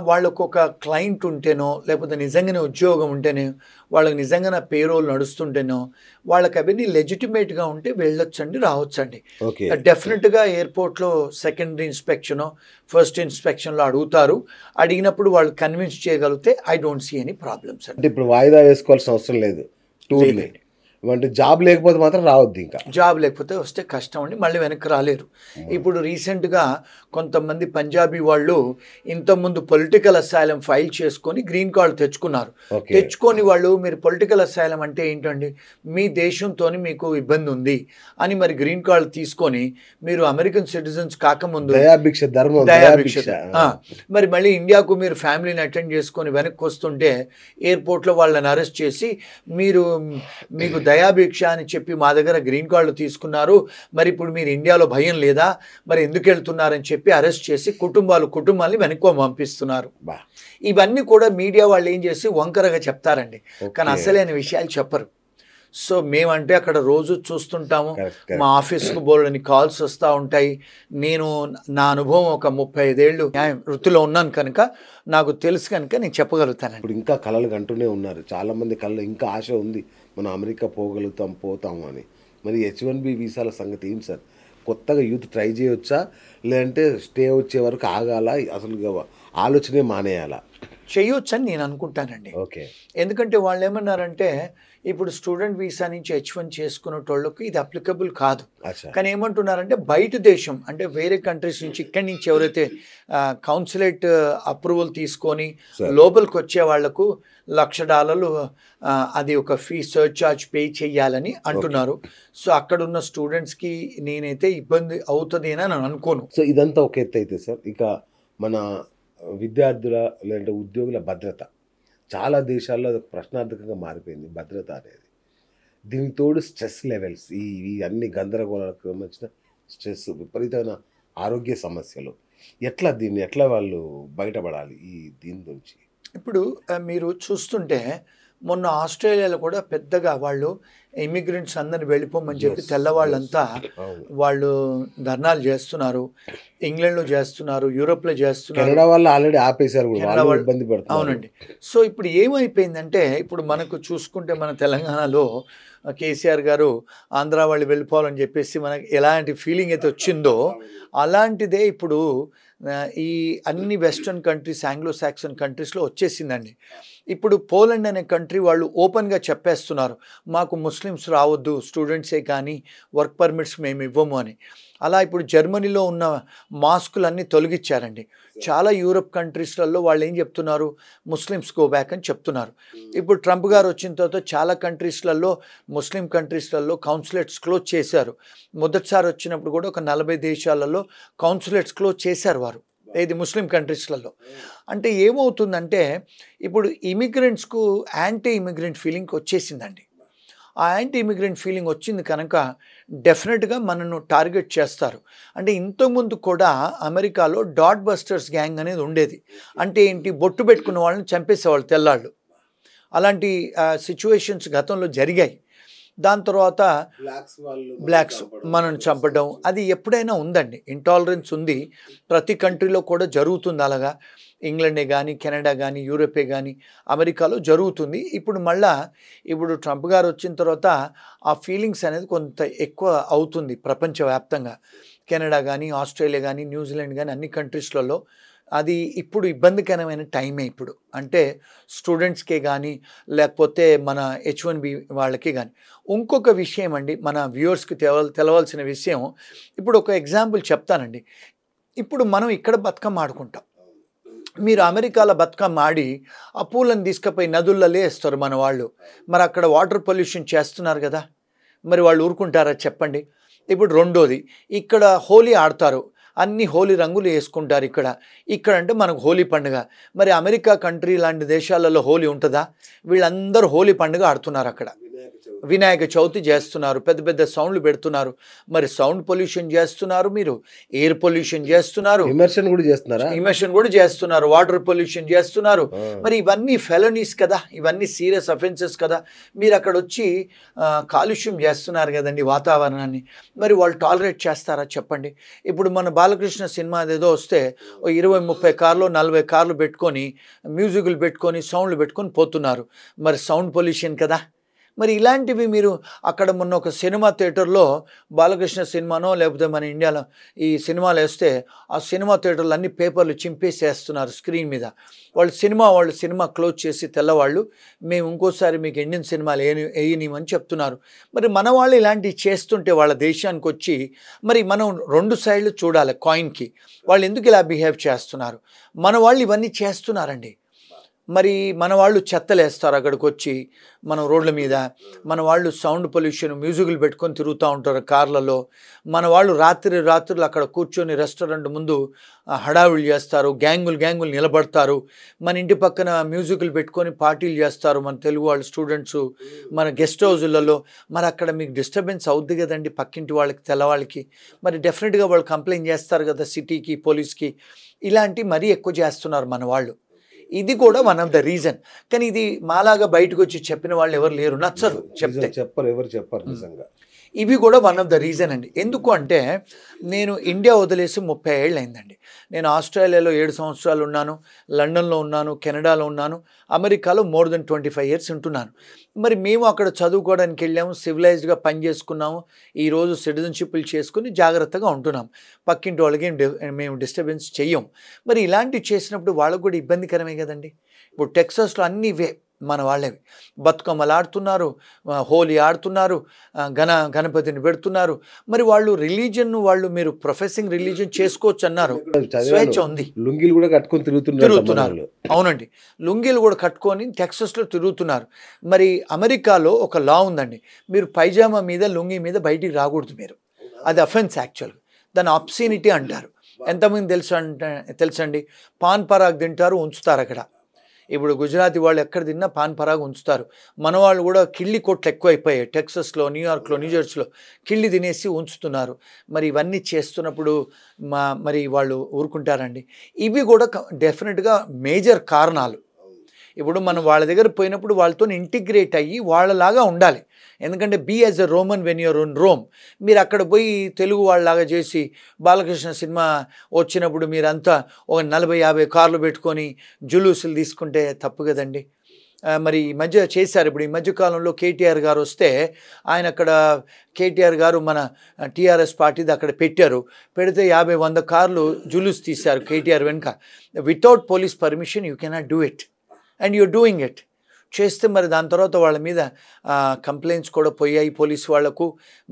S2: వాళ్ళకు ఒక క్లయింట్ ఉంటేనో లేకపోతే నిజంగానే ఉద్యోగం ఉంటేనే వాళ్ళకి నిజంగానే పేరోల్ నడుస్తుంటేనో వాళ్ళకి అవన్నీ లెజిటిమేట్గా ఉంటే వెళ్ళొచ్చండి, రావచ్చండి.
S1: ఓకే.
S2: డెఫినెట్గా ఎయిర్పోర్ట్లో సెకండరీ ఇన్స్పెక్షనో ఫస్ట్ ఇన్స్పెక్షన్లో అడుగుతారు. అడిగినప్పుడు వాళ్ళు కన్విన్స్ చేయగలిగితే I don't see any problems అండి.
S1: అంటే ఇప్పుడు వాయిదా వేసుకోవాల్సిన అవసరం లేదు టూర్ని.
S2: లేదండి.
S1: అంటే జాబ్ లేకపోతే మాత్రం రావద్దు ఇంకా.
S2: జాబ్ లేకపోతే వస్తే కష్టం అండి, మళ్ళీ వెనక్కి రాలేరు. ఇప్పుడు రీసెంట్గా కొంతమంది పంజాబీ వాళ్ళు ఇంతకుముందు పొలిటికల్ అసైలం ఫైల్ చేసుకొని గ్రీన్ కార్డు తెచ్చుకున్నారు.
S1: ఓకే.
S2: తెచ్చుకొని వాళ్ళు మీరు పొలిటికల్ అసైలం అంటే ఏంటండి, మీ దేశంతో మీకు ఇబ్బంది ఉంది అని మరి గ్రీన్ కార్డు తీసుకొని మీరు అమెరికన్ సిటిజన్స్ కాకముందు
S1: దయాభిక్ష ధర్మం,
S2: దయాభిక్ష
S1: దయాభిక్ష.
S2: మరి మళ్ళీ ఇండియాకు మీరు ఫ్యామిలీని అటెండ్ చేసుకొని వెనక్కి వస్తుంటే ఎయిర్పోర్ట్లో వాళ్ళని అరెస్ట్ చేసి మీకు దయాభిక్ష అని చెప్పి మా దగ్గర గ్రీన్ కార్డులు తీసుకున్నారు, మరి ఇప్పుడు మీరు ఇండియాలో భయం లేదా, మరి ఎందుకు వెళ్తున్నారని చెప్పి అరెస్ట్ చేసి కుటుంబాన్ని వెనక్కి పంపిస్తున్నారు.
S1: బా.
S2: ఇవన్నీ కూడా మీడియా వాళ్ళు ఏం చేసి వంకరగా చెప్తారండి, కానీ
S1: ఓకే.
S2: అసలైన విషయాలు చెప్పరు. సో మేమంటే అక్కడ రోజు చూస్తుంటాము.
S1: కరెక్ట్.
S2: మా ఆఫీస్కు బోల్డని కాల్స్ వస్తూ ఉంటాయి. నేను నా అనుభవం ఒక 35 ఏళ్ళు న్యాయ వృత్తిలో ఉన్నాను కనుక నాకు తెలుసు కనుక నేను చెప్పగలుగుతానండి.
S1: ఇప్పుడు ఇంకా కలలు కంటూనే ఉన్నారు చాలా మంది. కళ్ళు ఇంకా ఆశ ఉంది, మనం అమెరికా పోతాము అని. మరి H1B వీసాల సంగతి ఏంటి సార్? కొత్తగా యూత్ ట్రై చేయొచ్చా, లేదంటే స్టే వచ్చే వరకు ఆగాల, అసలు ఆలోచనే మానేయాలా?
S2: చేయొచ్చని నేను అనుకుంటానండి.
S1: ఓకే.
S2: ఎందుకంటే వాళ్ళు ఏమన్నారంటే ఇప్పుడు స్టూడెంట్ వీసా నుంచి H1 చేసుకునేటోళ్ళకి ఇది అప్లికబుల్ కాదు.
S1: అచ్చా.
S2: కానీ ఏమంటున్నారంటే బయట దేశం అంటే వేరే కంట్రీస్ నుంచి ఇక్కడి నుంచి ఎవరైతే కౌన్సిలేట్ అప్రూవల్ తీసుకొని లోపలికి వచ్చే వాళ్లకు $1,00,000 అది ఒక ఫీ సర్చార్జ్ పే చేయాలని అంటున్నారు. సో అక్కడున్న స్టూడెంట్స్కి నేనైతే ఇబ్బంది అవుతుంది అని నేను అనుకోను.
S1: సో ఇదంతా ఒక ఎత్తు అయితే సార్, ఇక మన విద్యార్థుల లేదంటే ఉద్యోగుల భద్రత చాలా దేశాల్లో అది ప్రశ్నార్థకంగా మారిపోయింది భద్రత అనేది. దీనికి తోడు స్ట్రెస్ లెవెల్స్, ఈ అన్ని గందరగోళాలకు సంబంధించిన స్ట్రెస్, విపరీతమైన ఆరోగ్య సమస్యలు, ఎట్లా వాళ్ళు బయటపడాలి దీని నుంచి?
S2: ఇప్పుడు మీరు చూస్తుంటే మొన్న ఆస్ట్రేలియాలో కూడా పెద్దగా వాళ్ళు ఇమిగ్రెంట్స్ అందరిని వెళ్ళిపోమని చెప్పి తెల్లవాళ్ళంతా వాళ్ళు ధర్నాలు చేస్తున్నారు. ఇంగ్లాండ్లో చేస్తున్నారు, యూరోప్లో చేస్తున్నారు,
S1: కెనడా వాళ్ళు ఆల్రెడీ ఆపేశారు, ఇబ్బంది పడుతున్నారు.
S2: అవునండి. సో ఇప్పుడు ఏమైపోయిందంటే ఇప్పుడు మనకు చూసుకుంటే మన తెలంగాణలో కేసీఆర్ గారు ఆంధ్ర వాళ్ళు వెళ్ళిపోవాలని చెప్పేసి మనకి ఎలాంటి ఫీలింగ్ అయితే వచ్చిందో అలాంటిదే ఇప్పుడు ఈ అన్ని వెస్ట్రన్ కంట్రీస్, ఆంగ్లో సాక్సన్ కంట్రీస్లో వచ్చేసిందండి. ఇప్పుడు పోలాండ్ అనే కంట్రీ వాళ్ళు ఓపెన్గా చెప్పేస్తున్నారు, మాకు ముస్లిమ్స్ రావద్దు, స్టూడెంట్సే కానీ వర్క్ పర్మిట్స్ మేము ఇవ్వము అని. అలా ఇప్పుడు జర్మనీలో ఉన్న మాస్కులన్నీ తొలగించారండి. చాలా యూరప్ కంట్రీస్లలో వాళ్ళు ఏం చెప్తున్నారు, ముస్లిమ్స్ గో బ్యాక్ అని చెప్తున్నారు. ఇప్పుడు ట్రంప్ గారు వచ్చిన తర్వాత చాలా కంట్రీస్లలో, ముస్లిం కంట్రీస్లలో కౌన్సిలేట్స్ క్లోజ్ చేశారు. మొదటిసారి వచ్చినప్పుడు కూడా ఒక 40 దేశాలలో కౌన్సిలేట్స్ క్లోజ్ చేశారు వారు, ఇది ముస్లిం కంట్రీస్లలో. అంటే ఏమవుతుందంటే ఇప్పుడు ఇమిగ్రెంట్స్కు యాంటీ ఇమిగ్రెంట్ ఫీలింగ్ వచ్చేసిందండి. ఆ యాంటీ ఇమిగ్రెంట్ ఫీలింగ్ వచ్చింది కనుక డెఫినెట్గా మనను టార్గెట్ చేస్తారు. అంటే ఇంతకుముందు కూడా అమెరికాలో డాట్ బస్టర్స్ గ్యాంగ్ అనేది ఉండేది. అంటే ఏంటి, బొట్టు పెట్టుకున్న వాళ్ళని చంపేసేవాళ్ళు తెల్లాళ్ళు. అలాంటి సిచ్యువేషన్స్ గతంలో జరిగాయి. దాని తర్వాత బ్లాక్స్ మనల్ని చంపడం అది ఎప్పుడైనా ఉందండి. ఇంటాలరెన్స్ ఉంది, ప్రతి కంట్రీలో కూడా జరుగుతుంది అలాగా. ఇంగ్లాండే కానీ, కెనడా కానీ, యూరోపే కానీ, అమెరికాలో జరుగుతుంది. ఇప్పుడు ట్రంప్ గారు వచ్చిన తర్వాత ఆ ఫీలింగ్స్ అనేది కొంత ఎక్కువ అవుతుంది ప్రపంచవ్యాప్తంగా. కెనడా కానీ, ఆస్ట్రేలియా కానీ, న్యూజిలాండ్ కానీ అన్ని కంట్రీస్లలో అది ఇప్పుడు ఇబ్బందికరమైన టైమే ఇప్పుడు. అంటే స్టూడెంట్స్కే కానీ, లేకపోతే మన H1B వాళ్ళకి కానీ. ఇంకొక విషయం అండి, మన వ్యూవర్స్కి తెలవాల్సిన విషయం, ఇప్పుడు ఒక ఎగ్జాంపుల్ చెప్తానండి. ఇప్పుడు మనం ఇక్కడ బతుకమ్మ ఆడుకుంటాం, మీరు అమెరికాలో బతుకమ్మ ఆడి ఆ పూలను తీసుకుపోయి నదులలో వేస్తారు మన వాళ్ళు. మరి అక్కడ వాటర్ పొల్యూషన్ చేస్తున్నారు కదా, మరి వాళ్ళు ఊరుకుంటారా చెప్పండి. ఇప్పుడు రెండోది, ఇక్కడ హోలీ ఆడతారు, అన్ని హోలీ రంగులు వేసుకుంటారు ఇక్కడ అంటే మనకు హోలీ పండుగ. మరి అమెరికా కంట్రీ లాంటి దేశాలలో హోలీ ఉంటుందా? వీళ్ళందరూ హోలీ పండుగ ఆడుతున్నారు అక్కడ, వినాయక చవితి చేస్తున్నారు, పెద్ద పెద్ద సౌండ్లు పెడుతున్నారు. మరి సౌండ్ పొల్యూషన్ చేస్తున్నారు, మీరు ఎయిర్ పొల్యూషన్ చేస్తున్నారు,
S1: ఇమర్షన్ కూడా
S2: చేస్తున్నారు, వాటర్ పొల్యూషన్ చేస్తున్నారు. మరి ఇవన్నీ ఫెలనీస్ కదా, ఇవన్నీ సీరియస్ అఫెన్సెస్ కదా. మీరు అక్కడ వచ్చి కాలుష్యం చేస్తున్నారు కదండి వాతావరణాన్ని. మరి వాళ్ళు టాలరేట్ చేస్తారా చెప్పండి. ఇప్పుడు మన బాలకృష్ణ సినిమా ఏదో వస్తే 20-30 కార్లు 40 కార్లు పెట్టుకొని మ్యూజిక్లు పెట్టుకొని సౌండ్లు పెట్టుకొని పోతున్నారు. మరి సౌండ్ పొల్యూషన్ కదా. మరి ఇలాంటివి మీరు అక్కడ మొన్న ఒక సినిమా థియేటర్లో బాలకృష్ణ సినిమానో లేకపోతే మన ఇండియాలో ఈ సినిమాలు వేస్తే ఆ సినిమా థియేటర్లు అన్ని పేపర్లు చింపేసేస్తున్నారు స్క్రీన్ మీద. వాళ్ళు సినిమా క్లోజ్ చేసి తెల్లవాళ్ళు మేము ఇంకోసారి మీకు ఇండియన్ సినిమాలు వేయనిమని చెప్తున్నారు. మరి మన వాళ్ళు ఇలాంటివి చేస్తుంటే వాళ్ళ దేశానికి వచ్చి మరి మనం 2 సైడ్లు చూడాలి కాయిన్కి. వాళ్ళు ఎందుకు ఇలా బిహేవ్ చేస్తున్నారు? మన వాళ్ళు ఇవన్నీ చేస్తున్నారండి. మరి మన వాళ్ళు చెత్తలేస్తారు అక్కడికి వచ్చి మన రోడ్ల మీద. మన వాళ్ళు సౌండ్ పొల్యూషన్ మ్యూజిక్లు పెట్టుకొని తిరుగుతూ ఉంటారు కార్లలో. మన వాళ్ళు రాత్రులు అక్కడ కూర్చొని రెస్టారెంట్ ముందు హడావిడి చేస్తారు, గ్యాంగులు నిలబడతారు. మన ఇంటి పక్కన మ్యూజిక్లు పెట్టుకొని పార్టీలు చేస్తారు మన తెలుగు వాళ్ళు స్టూడెంట్స్ మన గెస్ట్ హౌజులలో. మరి అక్కడ మీకు డిస్టర్బెన్స్ అవుద్ది కదండి పక్కింటి వాళ్ళకి, తెల్లవాళ్ళకి. మరి డెఫినెట్గా వాళ్ళు కంప్లైంట్ చేస్తారు కదా సిటీకి, పోలీస్కి. ఇలాంటి మరీ ఎక్కువ చేస్తున్నారు మన వాళ్ళు. ఇది కూడా వన్ ఆఫ్ ద రీజన్. కానీ ఇది మాలాగా బయటకు వచ్చి చెప్పిన వాళ్ళు ఎవరు లేరు, నచ్చరు చెప్తే.
S1: ఎవరు చెప్పరు నిజంగా.
S2: ఇవి కూడా వన్ ఆఫ్ ద రీజన్ అండి. ఎందుకు అంటే నేను ఇండియా వదిలేసి 30 ఏళ్ళు అయిందండి. నేను ఆస్ట్రేలియాలో 7 సంవత్సరాలు ఉన్నాను, లండన్లో ఉన్నాను, కెనడాలో ఉన్నాను, అమెరికాలో more than 25 years ఉంటున్నాను. మరి మేము అక్కడ చదువుకోవడానికి వెళ్ళాము, సివిలైజ్డ్గా పని చేసుకున్నాము, ఈరోజు సిటిజన్షిప్లు చేసుకుని జాగ్రత్తగా ఉంటున్నాం. పక్కింటి వాళ్ళకి మేము డిస్టర్బెన్స్ చెయ్యం. మరి ఇలాంటివి చేసినప్పుడు వాళ్ళకు కూడా ఇబ్బందికరమే కదండి. ఇప్పుడు టెక్సాస్లో అన్నీ ఇవే మన వాళ్ళవి, బతుకమ్మలు ఆడుతున్నారు, హోలీ ఆడుతున్నారు, గణపతిని పెడుతున్నారు. మరి వాళ్ళు మీరు ప్రొఫెసింగ్ రిలీజియన్ చేసుకోవచ్చు అన్నారు, స్వేచ్ఛ ఉంది.
S1: లుంగీలు కూడా కట్టుకొని తిరుగుతున్నారు.
S2: అవునండి, లుంగీలు కూడా కట్టుకొని టెక్సాస్లో తిరుగుతున్నారు. మరి అమెరికాలో ఒక లా ఉందండి, మీరు పైజామా మీద లుంగీ మీద బయటికి రాకూడదు మీరు. అది అఫెన్స్ యాక్చువల్గా, దాన్ని అబ్సీనిటీ అంటారు. ఎంతమంది తెలుసండి, పాన్ పరాగ్ తింటారు, ఉంచుతారు అక్కడ. ఇప్పుడు గుజరాతీ వాళ్ళు ఎక్కడ తిన్నా పాన్ పరాగ్ ఉంచుతారు. మన వాళ్ళు కూడా కిళ్ళి కొట్లు ఎక్కువైపోయాయి టెక్సస్లో, న్యూయార్క్లో, న్యూజెర్సీలో కిళ్ళి తినేసి ఉంచుతున్నారు. మరి ఇవన్నీ చేస్తున్నప్పుడు మరి వాళ్ళు ఊరుకుంటారండి. ఇవి కూడా డెఫినెట్గా మేజర్ కారణాలు. ఇప్పుడు మనం వాళ్ళ దగ్గర పోయినప్పుడు వాళ్ళతో ఇంటిగ్రేట్ అయ్యి వాళ్ళలాగా ఉండాలి. ఎందుకంటే be as a Roman when you're in Rome. మీరు అక్కడ పోయి తెలుగు వాళ్ళలాగా చేసి బాలకృష్ణ సినిమా వచ్చినప్పుడు మీరంతా ఒక 40-50 కార్లు పెట్టుకొని జులూసులు తీసుకుంటే తప్పు కదండి. మరి ఈ మధ్య చేశారు. ఇప్పుడు ఈ మధ్యకాలంలో కేటీఆర్ గారు వస్తే ఆయన అక్కడ కేటీఆర్ గారు మన టీఆర్ఎస్ పార్టీది అక్కడ పెట్టారు. పెడితే 50-100 కార్లు జులూస్ తీశారు కేటీఆర్ వెనుక. Without police permission you cannot do it and you're doing it. చేస్తే మరి దాని తర్వాత వాళ్ళ మీద కంప్లైంట్స్ కూడా పోయాయి పోలీసు వాళ్లకు.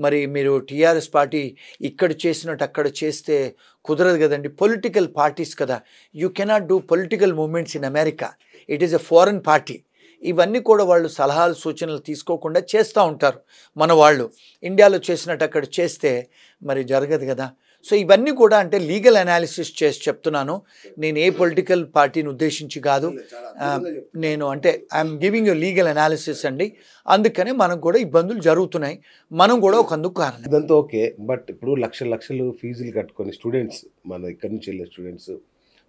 S2: మరి మీరు టీఆర్ఎస్ పార్టీ ఇక్కడ చేసినట్టు అక్కడ చేస్తే కుదరదు కదండి. పొలిటికల్ పార్టీస్ కదా, you cannot do political movements in America. It is a foreign party. ఇవన్నీ కూడా వాళ్ళు సలహాలు సూచనలు తీసుకోకుండా చేస్తూ ఉంటారు మన వాళ్ళు. ఇండియాలో చేసినట్టు అక్కడ చేస్తే మరి జరగదు కదా. సో ఇవన్నీ కూడా అంటే లీగల్ అనాలిసిస్ చేసి చెప్తున్నాను. నేను ఏ పొలిటికల్ పార్టీని ఉద్దేశించి కాదు, నేను అంటే I'm giving you legal analysis అండి. అందుకనే మనకు కూడా ఇబ్బందులు జరుగుతున్నాయి, మనం కూడా ఒక అందుకు కారణం.
S1: ఇదంతా ఓకే, బట్ ఇప్పుడు లక్షలు ఫీజులు కట్టుకొని స్టూడెంట్స్, మన ఇక్కడ నుంచి వెళ్ళే స్టూడెంట్స్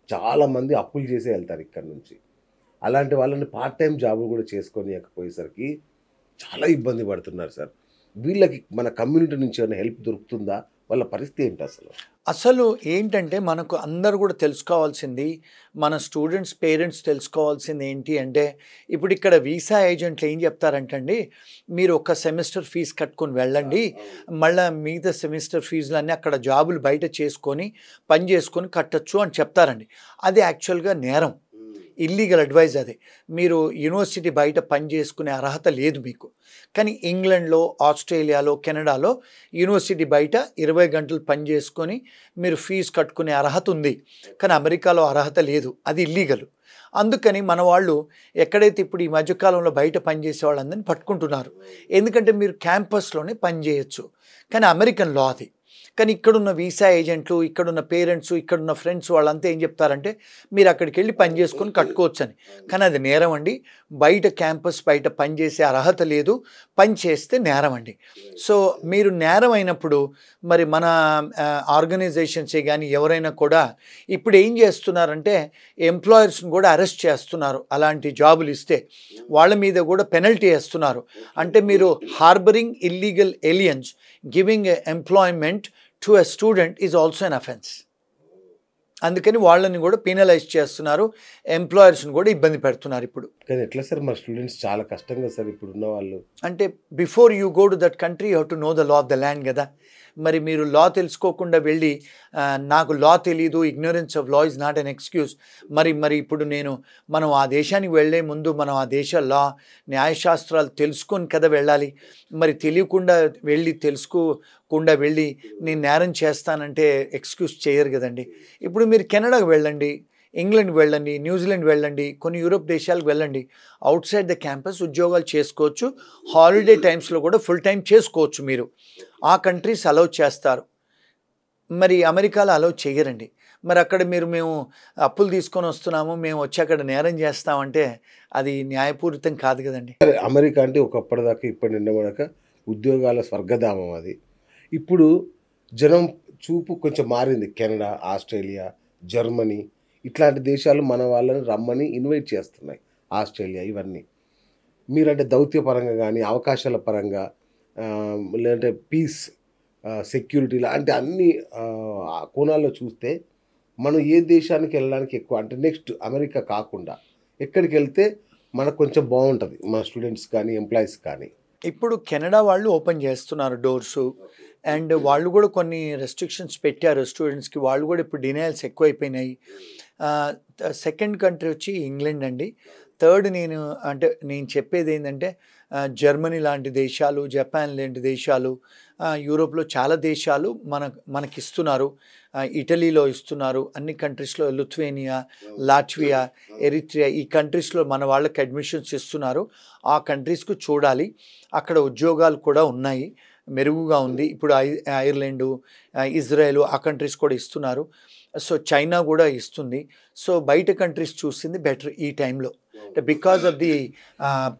S1: చాలామంది అప్పులు చేసే వెళ్తారు ఇక్కడ నుంచి. అలాంటి వాళ్ళని పార్ట్ టైం జాబులు కూడా చేసుకొని పోయేసరికి చాలా ఇబ్బంది పడుతున్నారు సార్. వీళ్ళకి మన కమ్యూనిటీ నుంచి ఏమైనా హెల్ప్ దొరుకుతుందా? వాళ్ళ పరిస్థితి ఏంటి అసలు?
S2: అసలు ఏంటంటే మనకు అందరూ కూడా తెలుసుకోవాల్సింది, మన స్టూడెంట్స్ పేరెంట్స్ తెలుసుకోవాల్సింది ఏంటి అంటే, ఇప్పుడు ఇక్కడ వీసా ఏజెంట్లు ఏం చెప్తారంటండి, మీరు ఒక సెమిస్టర్ ఫీజు కట్టుకొని వెళ్ళండి, మళ్ళీ మిగతా సెమిస్టర్ ఫీజులన్నీ అక్కడ జాబులు బయట చేసుకొని పని చేసుకొని కట్టచ్చు అని చెప్తారండి. అది యాక్చువల్గా నేరం, ఇల్లీగల్ అడ్వైజ్ అది. మీరు యూనివర్సిటీ బయట పని చేసుకునే అర్హత లేదు మీకు. కానీ ఇంగ్లాండ్లో, ఆస్ట్రేలియాలో, కెనడాలో యూనివర్సిటీ బయట 20 గంటలు పని చేసుకొని మీరు ఫీజు కట్టుకునే అర్హత ఉంది. కానీ అమెరికాలో అర్హత లేదు, అది ఇల్లీగల్. అందుకని మన వాళ్ళు ఎక్కడైతే ఇప్పుడు ఈ మధ్యకాలంలో బయట పనిచేసే వాళ్ళందరినీ పట్టుకుంటున్నారు. ఎందుకంటే మీరు క్యాంపస్లోనే పని చేయొచ్చు, కానీ అమెరికన్ లా అది. కానీ ఇక్కడున్న వీసా ఏజెంట్లు, ఇక్కడున్న పేరెంట్స్, ఇక్కడున్న ఫ్రెండ్స్ వాళ్ళంతా ఏం చెప్తారంటే, మీరు అక్కడికి వెళ్ళి పని చేసుకొని కట్టుకోవచ్చు అని. కానీ అది నేరం అండి. బయట క్యాంపస్ బయట పని చేసే అర్హత లేదు, పని చేస్తే నేరం అండి. సో మీరు నేరం అయినప్పుడు మరి మన ఆర్గనైజేషన్సే కానీ ఎవరైనా కూడా ఇప్పుడు ఏం చేస్తున్నారంటే, ఎంప్లాయర్స్ని కూడా అరెస్ట్ చేస్తున్నారు. అలాంటి జాబులు ఇస్తే వాళ్ళ మీద కూడా పెనల్టీ వేస్తున్నారు. అంటే మీరు harbouring illegal aliens, giving employment to a student is also an offence. అందుకని వాళ్ళని కూడా పీనలైజ్ చేస్తున్నారు, ఎంప్లాయర్స్ని కూడా ఇబ్బంది పెడుతున్నారు ఇప్పుడు.
S1: కానీ ఎట్లా సార్, మన స్టూడెంట్స్ చాలా కష్టంగా సార్ ఇప్పుడు ఉన్న వాళ్ళు.
S2: అంటే before you go to that country you have to know the law of the land కదా. మరి మీరు లా తెలుసుకోకుండా వెళ్ళి నాకు లా తెలీదు, ignorance of law is not an excuse. మరి ఇప్పుడు మనం ఆ దేశానికి వెళ్ళే ముందు మనం ఆ దేశ లా, న్యాయశాస్త్రాలు తెలుసుకొని కదా వెళ్ళాలి. మరి తెలియకుండా వెళ్ళి, తెలుసుకోకుండా వెళ్ళి నేను నేరం చేస్తానంటే ఎక్స్క్యూజ్ చేయరు కదండి. ఇప్పుడు మీరు కెనడాకు వెళ్ళండి, ఇంగ్లాండ్ వెళ్ళండి, న్యూజిలాండ్ వెళ్ళండి, కొన్ని యూరోప్ దేశాలకు వెళ్ళండి. అవుట్ సైడ్ ద క్యాంపస్ ఉద్యోగాలు చేసుకోవచ్చు, హాలిడే టైమ్స్లో కూడా ఫుల్ టైం చేసుకోవచ్చు మీరు. ఆ కంట్రీస్ అలౌ చేస్తారు, మరి అమెరికాలో అలౌ చేయరండి. మరి అక్కడ మేము అప్పులు తీసుకొని వస్తున్నాము, మేము వచ్చి అక్కడ నేరం చేస్తామంటే అది న్యాయపూరితం కాదు కదండి.
S1: అమెరికా అంటే ఒకప్పటిదాకా ఇప్పటి నిండబడక ఉద్యోగాల స్వర్గధామం అది. ఇప్పుడు జనం చూపు కొంచెం మారింది. కెనడా, ఆస్ట్రేలియా, జర్మనీ ఇట్లాంటి దేశాలు మన వాళ్ళని రమ్మని ఇన్వైట్ చేస్తున్నాయి. ఆస్ట్రేలియా ఇవన్నీ. మీరంటే దౌత్యపరంగా కానీ, అవకాశాల పరంగా, లేదంటే పీస్, సెక్యూరిటీ లాంటి అన్ని కోణాల్లో చూస్తే మనం ఏ దేశానికి వెళ్ళడానికి ఎక్కువ, అంటే నెక్స్ట్ అమెరికా కాకుండా ఎక్కడికి వెళ్తే మనకు కొంచెం బాగుంటుంది మన స్టూడెంట్స్ కానీ, ఎంప్లాయీస్ కానీ?
S2: ఇప్పుడు కెనడా వాళ్ళు ఓపెన్ చేస్తున్నారు డోర్సు, అండ్ వాళ్ళు కూడా కొన్ని రెస్ట్రిక్షన్స్ పెట్టారు స్టూడెంట్స్కి. వాళ్ళు కూడా ఇప్పుడు డినయల్స్ ఎక్కువైపోయినాయి. సెకండ్ కంట్రీ వచ్చి ఇంగ్లాండ్ అండి. థర్డ్ నేను చెప్పేది ఏంటంటే, జర్మనీ లాంటి దేశాలు, జపాన్ లాంటి దేశాలు, యూరోప్లో చాలా దేశాలు మనకి ఇస్తున్నారు. ఇటలీలో ఇస్తున్నారు, అన్ని కంట్రీస్లో, లిథువేనియా, లాట్వియా, ఎరిట్రియా, ఈ కంట్రీస్లో మన వాళ్ళకి అడ్మిషన్స్ ఇస్తున్నారు. ఆ కంట్రీస్కు చూడాలి, అక్కడ ఉద్యోగాలు కూడా ఉన్నాయి, మెరుగుగా ఉంది. ఇప్పుడు ఐర్లాండు, ఇజ్రాయెల్, ఆ కంట్రీస్ కూడా ఇస్తున్నారు. సో చైనా కూడా ఇస్తుంది. సో బయట కంట్రీస్ చూసింది బెటర్ ఈ టైంలో, because of the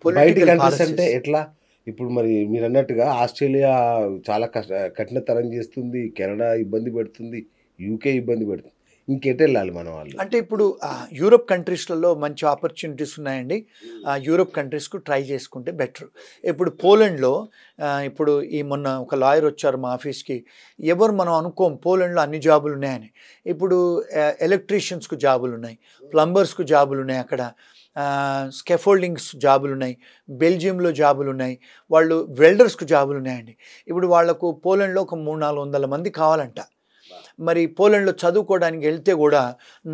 S2: political policies.
S1: అంటే ఎట్లా? ఇప్పుడు మరి మీరు అన్నట్టుగా ఆస్ట్రేలియా చాలా కఠినతరం చేస్తుంది, కెనడా ఇబ్బంది పెడుతుంది, యూకే ఇబ్బంది పెడుతుంది. ఇంకెటు వెళ్ళాలి మన వాళ్ళు?
S2: అంటే ఇప్పుడు యూరోప్ కంట్రీస్లలో మంచి ఆపర్చునిటీస్ ఉన్నాయండి. యూరోప్ కంట్రీస్కు ట్రై చేసుకుంటే బెటర్. ఇప్పుడు పోలాండ్లో ఇప్పుడు మొన్న ఒక లాయర్ వచ్చారు మా ఆఫీస్కి. మనం అనుకోం పోలాండ్లో అన్ని జాబులు ఉన్నాయని. ఇప్పుడు ఎలక్ట్రీషియన్స్కు జాబులు ఉన్నాయి, ప్లంబర్స్కు జాబులు ఉన్నాయి, అక్కడ స్కెఫోల్డింగ్స్ జాబులు ఉన్నాయి, బెల్జియంలో జాబులు ఉన్నాయి, వాళ్ళు వెల్డర్స్కు జాబులు ఉన్నాయండి. ఇప్పుడు వాళ్లకు పోలాండ్లో ఒక 300-400 మంది కావాలంట. మరి పోలాండ్లో చదువుకోవడానికి వెళ్తే కూడా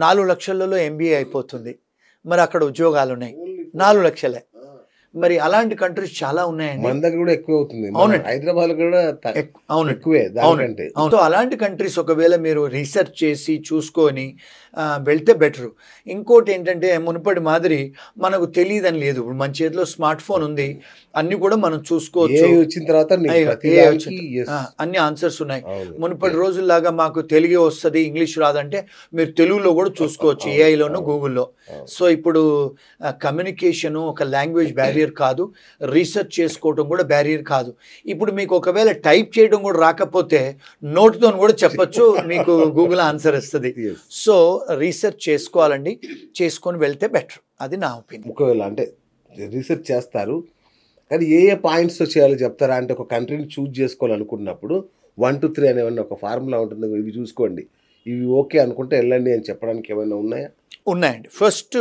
S2: 4 లక్షలలో MBA అయిపోతుంది. మరి అక్కడ ఉద్యోగాలు ఉన్నాయి 4 లక్షలే. మరి అలాంటి కంట్రీస్ చాలా ఉన్నాయండి.
S1: మన దగ్గర కూడా ఎక్కువ అవుతుంది. అవునండి, హైదరాబాద్ కూడా ఎక్కువే దానికంటే.
S2: సో అలాంటి కంట్రీస్ ఒకవేళ మీరు రీసెర్చ్ చేసి చూసుకొని వెళ్తే బెటరు. ఇంకోటి ఏంటంటే, మునుపటి మాదిరి మనకు తెలియదని లేదు. ఇప్పుడు మన చేతిలో స్మార్ట్ ఫోన్ ఉంది, అన్ని కూడా మనం చూసుకోవచ్చు.
S1: వచ్చిన తర్వాత
S2: అన్ని ఆన్సర్స్ ఉన్నాయి. మునుపటి రోజుల్లాగా మాకు తెలుగే వస్తుంది, ఇంగ్లీష్ రాదంటే మీరు తెలుగులో కూడా చూసుకోవచ్చు, ఏఐలోనూ, గూగుల్లో. సో ఇప్పుడు కమ్యూనికేషను ఒక లాంగ్వేజ్ బ్యారియర్ కాదు, రీసెర్చ్ చేసుకోవడం కూడా బ్యారియర్ కాదు. ఇప్పుడు మీకు ఒకవేళ టైప్ చేయడం కూడా రాకపోతే నోట్తో కూడా చెప్పచ్చు, మీకు గూగుల్ ఆన్సర్ ఇస్తుంది. సో రీసెర్చ్ చేసుకోవాలండి, చేసుకొని వెళ్తే బెటర్. అది నా ఒపీనియన్.
S1: ఒకవేళ అంటే రీసెర్చ్ చేస్తారు, కానీ ఏ ఏ పాయింట్స్‌తో చేయాలో చెప్తారా? అంటే ఒక కంట్రీని చూజ్ చేసుకోవాలనుకున్నప్పుడు 1-3 అనే ఏమన్నా ఒక ఫార్ములా ఉంటుంది. ఇవి చూసుకోండి. ఇవి ఓకే అనుకుంటే ఎళ్ళండి అని చెప్పడానికి ఏమైనా ఉన్నాయా?
S2: ఉన్నాయండి. ఫస్ట్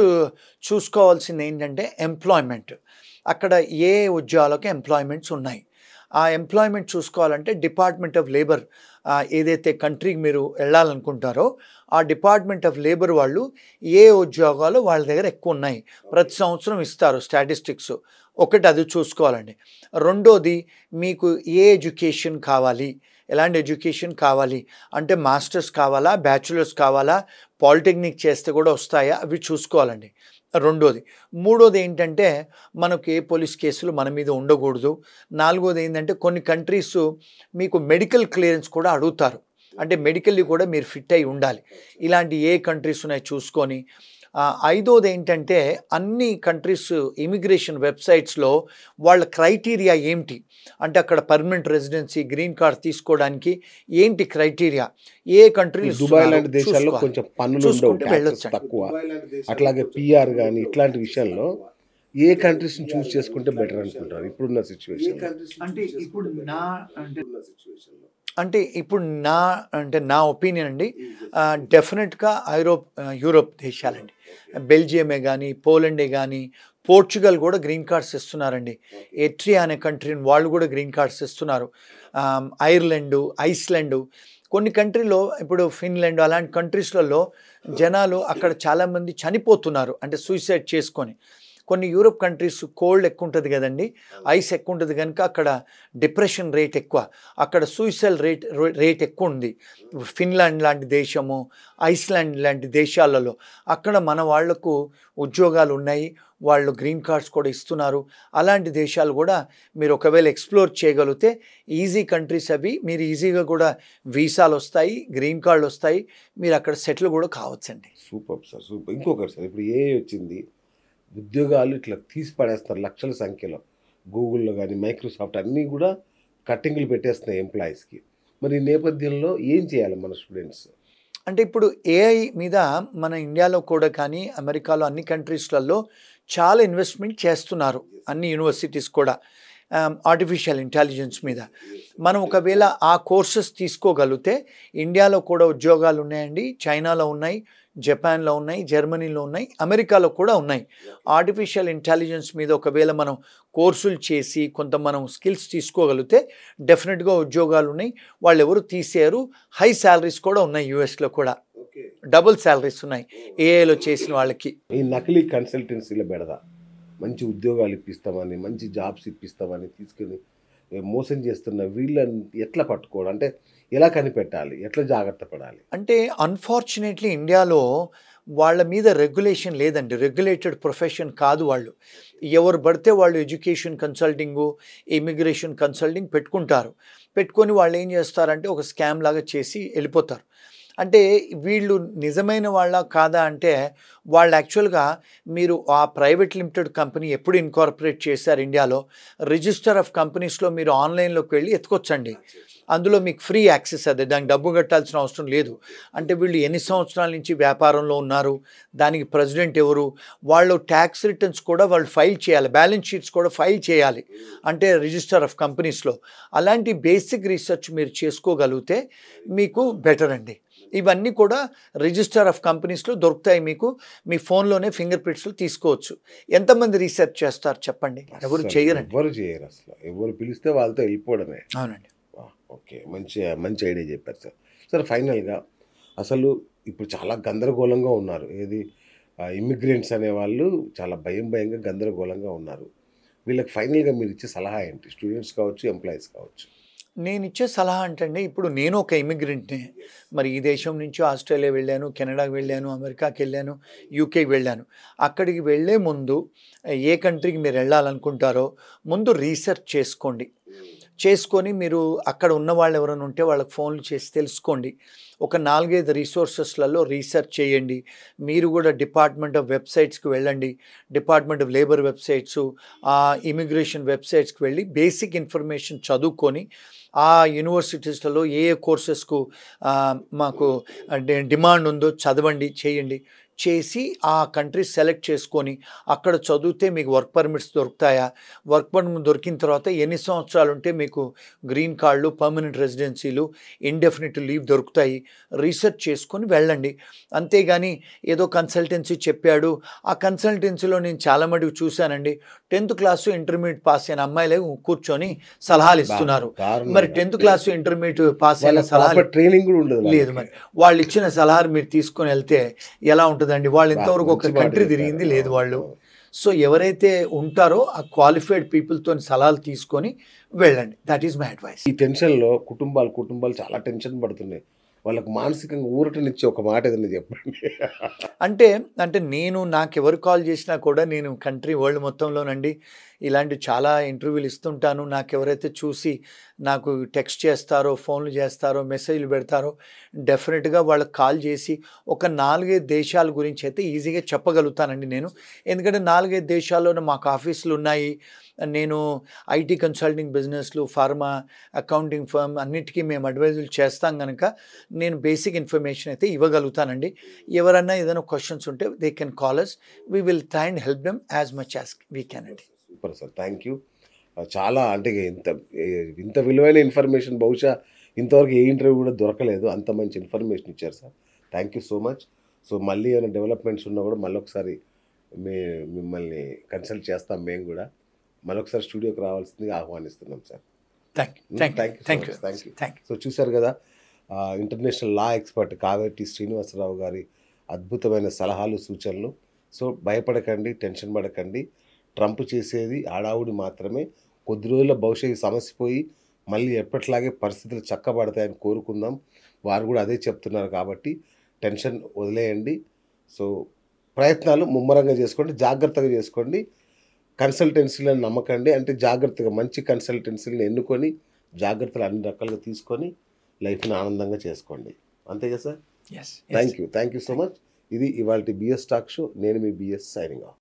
S2: చూసుకోవాల్సింది ఏంటంటే ఎంప్లాయ్‌మెంట్. అక్కడ ఏ ఉద్యోగాలకు ఎంప్లాయ్‌మెంట్స్ ఉన్నాయి. ఆ ఎంప్లాయ్‌మెంట్ చూసుకోవాలంటే డిపార్ట్‌మెంట్ ఆఫ్ లేబర్ ఏదైతే కంట్రీకి మీరు ఎళ్ళాలనుకుంటారో, ఆ డిపార్ట్‌మెంట్ ఆఫ్ లేబర్ వాళ్ళు ఏ ఉద్యోగాలు వాళ్ళ దగ్గర ఎక్కువున్నాయి. ప్రతి సంవత్సరం ఇస్తారు స్టాటిస్టిక్స్. ఒకటి అది చూసుకోవాలండి. రెండోది మీకు ఏ ఎడ్యుకేషన్ కావాలి? ఎలాంటి ఎడ్యుకేషన్ కావాలి? అంటే మాస్టర్స్ కావాలా? బ్యాచిలర్స్ కావాలా? పాలిటెక్నిక్ చేస్తే కూడా వస్తాయా? అవి చూసుకోవాలండి. రెండోది. మూడోది ఏంటంటే మనకు ఏ పోలీస్ కేసులు మన మీద ఉండకూడదు. నాలుగోది ఏందంటే కొన్ని కంట్రీస్ మీకు మెడికల్ క్లియరెన్స్ కూడా అడుగుతారు. అంటే మెడికల్లీ కూడా మీరు ఫిట్ అయ్యి ఉండాలి. ఇలాంటి ఏ కంట్రీస్ ఉన్నాయో చూసుకొని ఐదోది ఏంటంటే అన్ని కంట్రీస్ ఇమిగ్రేషన్ వెబ్‌సైట్స్‌లో వాళ్ళ క్రైటీరియా ఏంటి? అంటే అక్కడ పర్మనెంట్ రెసిడెన్సీ, గ్రీన్ కార్డ్ తీసుకోవడానికి ఏంటి క్రైటీరియా? ఏ కంట్రీలు
S1: దుబాయ్
S2: ఇస్తున్నారో
S1: లాంటి దేశాల్లో
S2: చూసుకోవాలి.
S1: కొంచెం పన్నులు ఉండవు.
S2: చూసుకుంటే
S1: టాక్సెస్
S2: వెళ్ళొచ్చండి.
S1: తక్కువ. అట్లాగే పీఆర్ గాని ఇట్లాంటి విషయాల్లో ఏ కంట్రీస్‌ని చూజ్ చేసుకుంటే బెటర్ అనుకుంటారు ఇప్పుడున్న సిట్యుయేషన్‌లో?
S2: అంటే ఇప్పుడు నా నా ఒపీనియన్ అండి డెఫినెట్‌గా యూరోప్ దేశాలండి. బెల్జియమే గానీ, పోలాండే గానీ, పోర్చుగల్ కూడా గ్రీన్ కార్డ్స్ ఇస్తున్నారండి. ఎట్రియా అనే కంట్రీని వాళ్ళు కూడా గ్రీన్ కార్డ్స్ ఇస్తున్నారు. ఐర్లాండు, ఐస్లాండు కొన్ని కంట్రీలో ఇప్పుడు ఫిన్లాండ్ అలాంటి కంట్రీస్‌లలో జనాలు అక్కడ చాలామంది చనిపోతున్నారు. అంటే సూసైడ్ చేసుకొని. కొన్ని యూరోప్ కంట్రీస్ కోల్డ్ ఎక్కువ ఉంటుంది కదండీ! ఐస్ ఎక్కువ ఉంటుంది కనుక అక్కడ డిప్రెషన్ రేట్ ఎక్కువ. అక్కడ సూసైడ్ రేట్ ఎక్కువ ఉంది. ఫిన్లాండ్ లాంటి దేశము, ఐస్లాండ్ లాంటి దేశాలలో అక్కడ మన వాళ్లకు ఉద్యోగాలు ఉన్నాయి. వాళ్ళు గ్రీన్ కార్డ్స్ కూడా ఇస్తున్నారు. అలాంటి దేశాలు కూడా మీరు ఒకవేళ ఎక్స్‌ప్లోర్ చేయగలిగితే ఈజీ కంట్రీస్ అవి. మీరు ఈజీగా కూడా వీసాలు వస్తాయి, గ్రీన్ కార్డ్‌లు వస్తాయి. మీరు అక్కడ సెటిల్ కూడా కావచ్చండి.
S1: Super sir. సూపర్. ఇంకొకటి సార్ ఇప్పుడు ఏఐ వచ్చింది. ఉద్యోగాలు ఇట్లా తీసి పడేస్తారు లక్షల సంఖ్యలో. గూగుల్‌లో గాని, మైక్రోసాఫ్ట్ అన్నీ కూడా కట్టింగులు పెట్టేస్తున్నాయి ఎంప్లాయీస్‌కి. మరి ఈ నేపథ్యంలో ఏం చేయాలి మన స్టూడెంట్స్?
S2: అంటే ఇప్పుడు ఏఐ మీద మన ఇండియాలో కూడా కానీ, అమెరికాలో అన్ని కంట్రీస్‌లలో చాలా ఇన్వెస్ట్‌మెంట్ చేస్తున్నారు. అన్ని యూనివర్సిటీస్ కూడా. ఆర్టిఫిషియల్ ఇంటెలిజెన్స్ మీద. మనం ఒకవేళ ఆ కోర్సెస్ తీసుకోగలిగితే ఇండియాలో కూడా ఉద్యోగాలు ఉన్నాయండి. చైనాలో ఉన్నాయి, జపాన్‌లో ఉన్నాయి, జర్మనీలో ఉన్నాయి, అమెరికాలో కూడా ఉన్నాయి. ఆర్టిఫిషియల్ ఇంటెలిజెన్స్ మీద ఒకవేళ మనం కోర్సులు చేసి కొంత మనం స్కిల్స్ తీసుకోగలిగితే డెఫినెట్‌గా ఉద్యోగాలు ఉన్నాయి. వాళ్ళెవరు తీసేయరు. హై సాలరీస్ కూడా ఉన్నాయి యూఎస్‌లో కూడా. డబుల్ సాలరీస్ ఉన్నాయి ఏఐలో చేసిన వాళ్ళకి.
S1: ఈ నకిలీ కన్సల్టెన్సీలో బెడద. మంచి ఉద్యోగాలు ఇప్పిస్తామని, మంచి జాబ్స్ ఇప్పిస్తామని తీసుకొని మోసం చేస్తున్న వీళ్ళని ఎట్లా పట్టుకోవడం? అంటే ఎలా కనిపెట్టాలి? ఎట్లా జాగ్రత్త పడాలి?
S2: అంటే అన్‌ఫార్చునేట్‌లీ ఇండియాలో వాళ్ళ మీద రెగ్యులేషన్ లేదండి. రెగ్యులేటెడ్ ప్రొఫెషన్ కాదు వాళ్ళు. ఎవరు పడితే వాళ్ళు ఎడ్యుకేషన్ కన్సల్టింగు, ఇమిగ్రేషన్ కన్సల్టింగ్ పెట్టుకుంటారు. పెట్టుకొని వాళ్ళు ఏం చేస్తారంటే ఒక స్కామ్ లాగా చేసి వెళ్ళిపోతారు. అంటే వీళ్ళు నిజమైన వాళ్ళా కాదా అంటే వాళ్ళు యాక్చువల్‌గా మీరు ఆ ప్రైవేట్ లిమిటెడ్ కంపెనీ ఎప్పుడు ఇన్కార్పొరేట్ చేశారు ఇండియాలో, రిజిస్టర్ ఆఫ్ కంపెనీస్‌లో మీరు ఆన్‌లైన్‌లోకి వెళ్ళి ఎత్తుకొచ్చండి. అందులో మీకు ఫ్రీ యాక్సెస్ అది. దానికి డబ్బు కట్టాల్సిన అవసరం లేదు. అంటే వీళ్ళు ఎన్ని సంవత్సరాల నుంచి వ్యాపారంలో ఉన్నారు, దానికి ప్రెసిడెంట్ ఎవరు, వాళ్ళు ట్యాక్స్ రిటర్న్స్ కూడా వాళ్ళు ఫైల్ చేయాలి. బ్యాలెన్స్ షీట్స్ కూడా ఫైల్ చేయాలి. అంటే రిజిస్టర్ ఆఫ్ కంపెనీస్‌లో. అలాంటి బేసిక్ రీసెర్చ్ మీరు చేసుకోగలిగితే మీకు బెటర్ అండి. ఇవన్నీ కూడా రిజిస్టర్ ఆఫ్ కంపెనీస్‌లో దొరుకుతాయి మీకు. మీ ఫోన్‌లోనే ఫింగర్ ప్రింట్స్‌లో తీసుకోవచ్చు. ఎంతమంది రీసెర్చ్ చేస్తారు చెప్పండి? ఎవరు చేయరండి.
S1: ఎవ్వరు చేయరు అసలు. ఎవరు పిలిస్తే వాళ్ళతో వెళ్ళిపోవడమే.
S2: అవునండి.
S1: ఓకే. మంచి ఐడియా చెప్పారు సార్. సార్ ఫైనల్‌గా అసలు ఇప్పుడు చాలా గందరగోళంగా ఉన్నారు. ఏది ఇమ్మిగ్రెంట్స్ అనేవాళ్ళు చాలా భయంగా గందరగోళంగా ఉన్నారు. వీళ్ళకి ఫైనల్‌గా మీరు ఇచ్చే సలహా ఏంటి? స్టూడెంట్స్ కావచ్చు, ఎంప్లాయీస్ కావచ్చు.
S2: నేనిచ్చే సలహా అంటే ఇప్పుడు నేను ఒక ఇమిగ్రెంట్‌నే. మరి ఈ దేశం నుంచి ఆస్ట్రేలియా వెళ్ళాను, కెనడాకి వెళ్ళాను, అమెరికాకి వెళ్ళాను, యూకేకి వెళ్ళాను. అక్కడికి వెళ్ళే ముందు ఏ కంట్రీకి మీరు వెళ్ళాలనుకుంటారో ముందు రీసెర్చ్ చేసుకోండి. చేసుకొని మీరు అక్కడ ఉన్న వాళ్ళు ఎవరైనా ఉంటే వాళ్ళకి ఫోన్లు చేసి తెలుసుకోండి. ఒక 4, 5 రిసోర్సెస్‌లలో రీసెర్చ్ చేయండి. మీరు కూడా డిపార్ట్మెంట్ ఆఫ్ వెబ్‌సైట్స్‌కి వెళ్ళండి. Department of labour websites, immigration వెబ్‌సైట్స్‌కి వెళ్ళి బేసిక్ ఇన్ఫర్మేషన్ చదువుకొని ఆ యూనివర్సిటీస్‌లలో ఏ కోర్సెస్‌కు మాకు డిమాండ్ ఉందో చదవండి, చేయండి. చేసి ఆ కంట్రీ సెలెక్ట్ చేసుకొని అక్కడ చదివితే మీకు వర్క్ పర్మిట్స్ దొరుకుతాయా, వర్క్ పర్మిట్ దొరికిన తర్వాత ఎన్ని సంవత్సరాలు ఉంటే మీకు గ్రీన్ కార్డులు, పర్మనెంట్ రెసిడెన్సీలు, ఇండెఫినిట్ లీవ్ దొరుకుతాయి, రీసెర్చ్ చేసుకొని వెళ్ళండి. అంతేగాని ఏదో కన్సల్టెన్సీ చెప్పాడు, ఆ కన్సల్టెన్సీలో నేను చాలా మటుకు చూశానండి 10th క్లాసు ఇంటర్మీడియట్ పాస్ అయిన అమ్మాయిలే కూర్చొని సలహాలు ఇస్తున్నారు. మరి 10th క్లాసు ఇంటర్మీడియట్ పాస్ అయిన సలహాలు
S1: ట్రైనింగ్ కూడా ఉండదు
S2: లేదు. మరి వాళ్ళు ఇచ్చిన సలహాలు మీరు తీసుకొని వెళ్తే ఎలా ఉంటుందండి? వాళ్ళు ఇంతవరకు ఒక కంట్రీ తిరిగింది లేదు వాళ్ళు. సో ఎవరైతే ఉంటారో ఆ క్వాలిఫైడ్ పీపుల్తో సలహాలు తీసుకొని వెళ్ళండి. That is my advice.
S1: ఈ టెన్షన్లో కుటుంబాలు చాలా టెన్షన్ పడుతున్నాయి. వాళ్ళకు మానసికంగా ఊరటనిచ్చే ఒక మాట ఏదైనా చెప్పండి.
S2: అంటే నాకు ఎవరు కాల్ చేసినా కూడా నేను కంట్రీ వరల్డ్ మొత్తంలోనండి ఇలాంటి చాలా ఇంటర్వ్యూలు ఇస్తుంటాను. నాకు ఎవరైతే చూసి నాకు టెక్స్ట్ చేస్తారో, ఫోన్లు చేస్తారో, మెసేజ్లు పెడతారో డెఫినెట్గా వాళ్ళకి కాల్ చేసి ఒక 4-5 దేశాల గురించి అయితే ఈజీగా చెప్పగలుగుతానండి నేను. ఎందుకంటే 4-5 దేశాల్లోనే మాకు ఆఫీసులు ఉన్నాయి. నేను ఐటీ కన్సల్టింగ్ బిజినెస్లు, ఫార్మా, అకౌంటింగ్ ఫర్మ్ అన్నిటికీ మేము అడ్వైజులు చేస్తాం కనుక నేను బేసిక్ ఇన్ఫర్మేషన్ అయితే ఇవ్వగలుగుతానండి. ఎవరన్నా ఏదైనా క్వశ్చన్స్ ఉంటే they can call us. We will try and help them as much as we can అండి.
S1: Super sir, thank you. చాలా అంటే ఇంత విలువైన ఇన్ఫర్మేషన్ బహుశా ఇంతవరకు ఏ ఇంటర్వ్యూ కూడా దొరకలేదు. అంత మంచి ఇన్ఫర్మేషన్ ఇచ్చారు sir. Thank you so much. So మళ్ళీ ఏమైనా డెవలప్మెంట్స్ ఉన్నా కూడా మళ్ళీ ఒకసారి మిమ్మల్ని కన్సల్ట్ చేస్తాం. మేము కూడా మరొకసారి స్టూడియోకి రావాల్సిందిగా ఆహ్వానిస్తున్నాం సార్.
S2: Thank you.
S1: సో చూశారు కదా, international law expert Kaveti Srinivasarao గారి అద్భుతమైన సలహాలు, సూచనలు. సో భయపడకండి, టెన్షన్ పడకండి. ట్రంప్ చేసేది హడావుడి మాత్రమే. కొద్ది రోజుల బహుశా ఈ సమస్య పోయి మళ్ళీ ఎప్పటిలాగే పరిస్థితులు చక్కబడతాయని కోరుకుందాం. వారు కూడా అదే చెప్తున్నారు కాబట్టి టెన్షన్ వదిలేయండి. సో ప్రయత్నాలు ముమ్మరంగా చేసుకోండి, జాగ్రత్తగా చేసుకోండి. కన్సల్టెన్సీలను నమ్మకండి. అంటే జాగ్రత్తగా మంచి కన్సల్టెన్సీలను ఎన్నుకొని జాగ్రత్తలు అన్ని రకాలుగా తీసుకొని లైఫ్ని ఆనందంగా చేసుకోండి. అంతే కదా sir? Thank you so much. ఇది ఇవాళ బిఎస్ టాక్ షో. నేను మీ బిఎస్ సైనింగ్ ఆఫ్.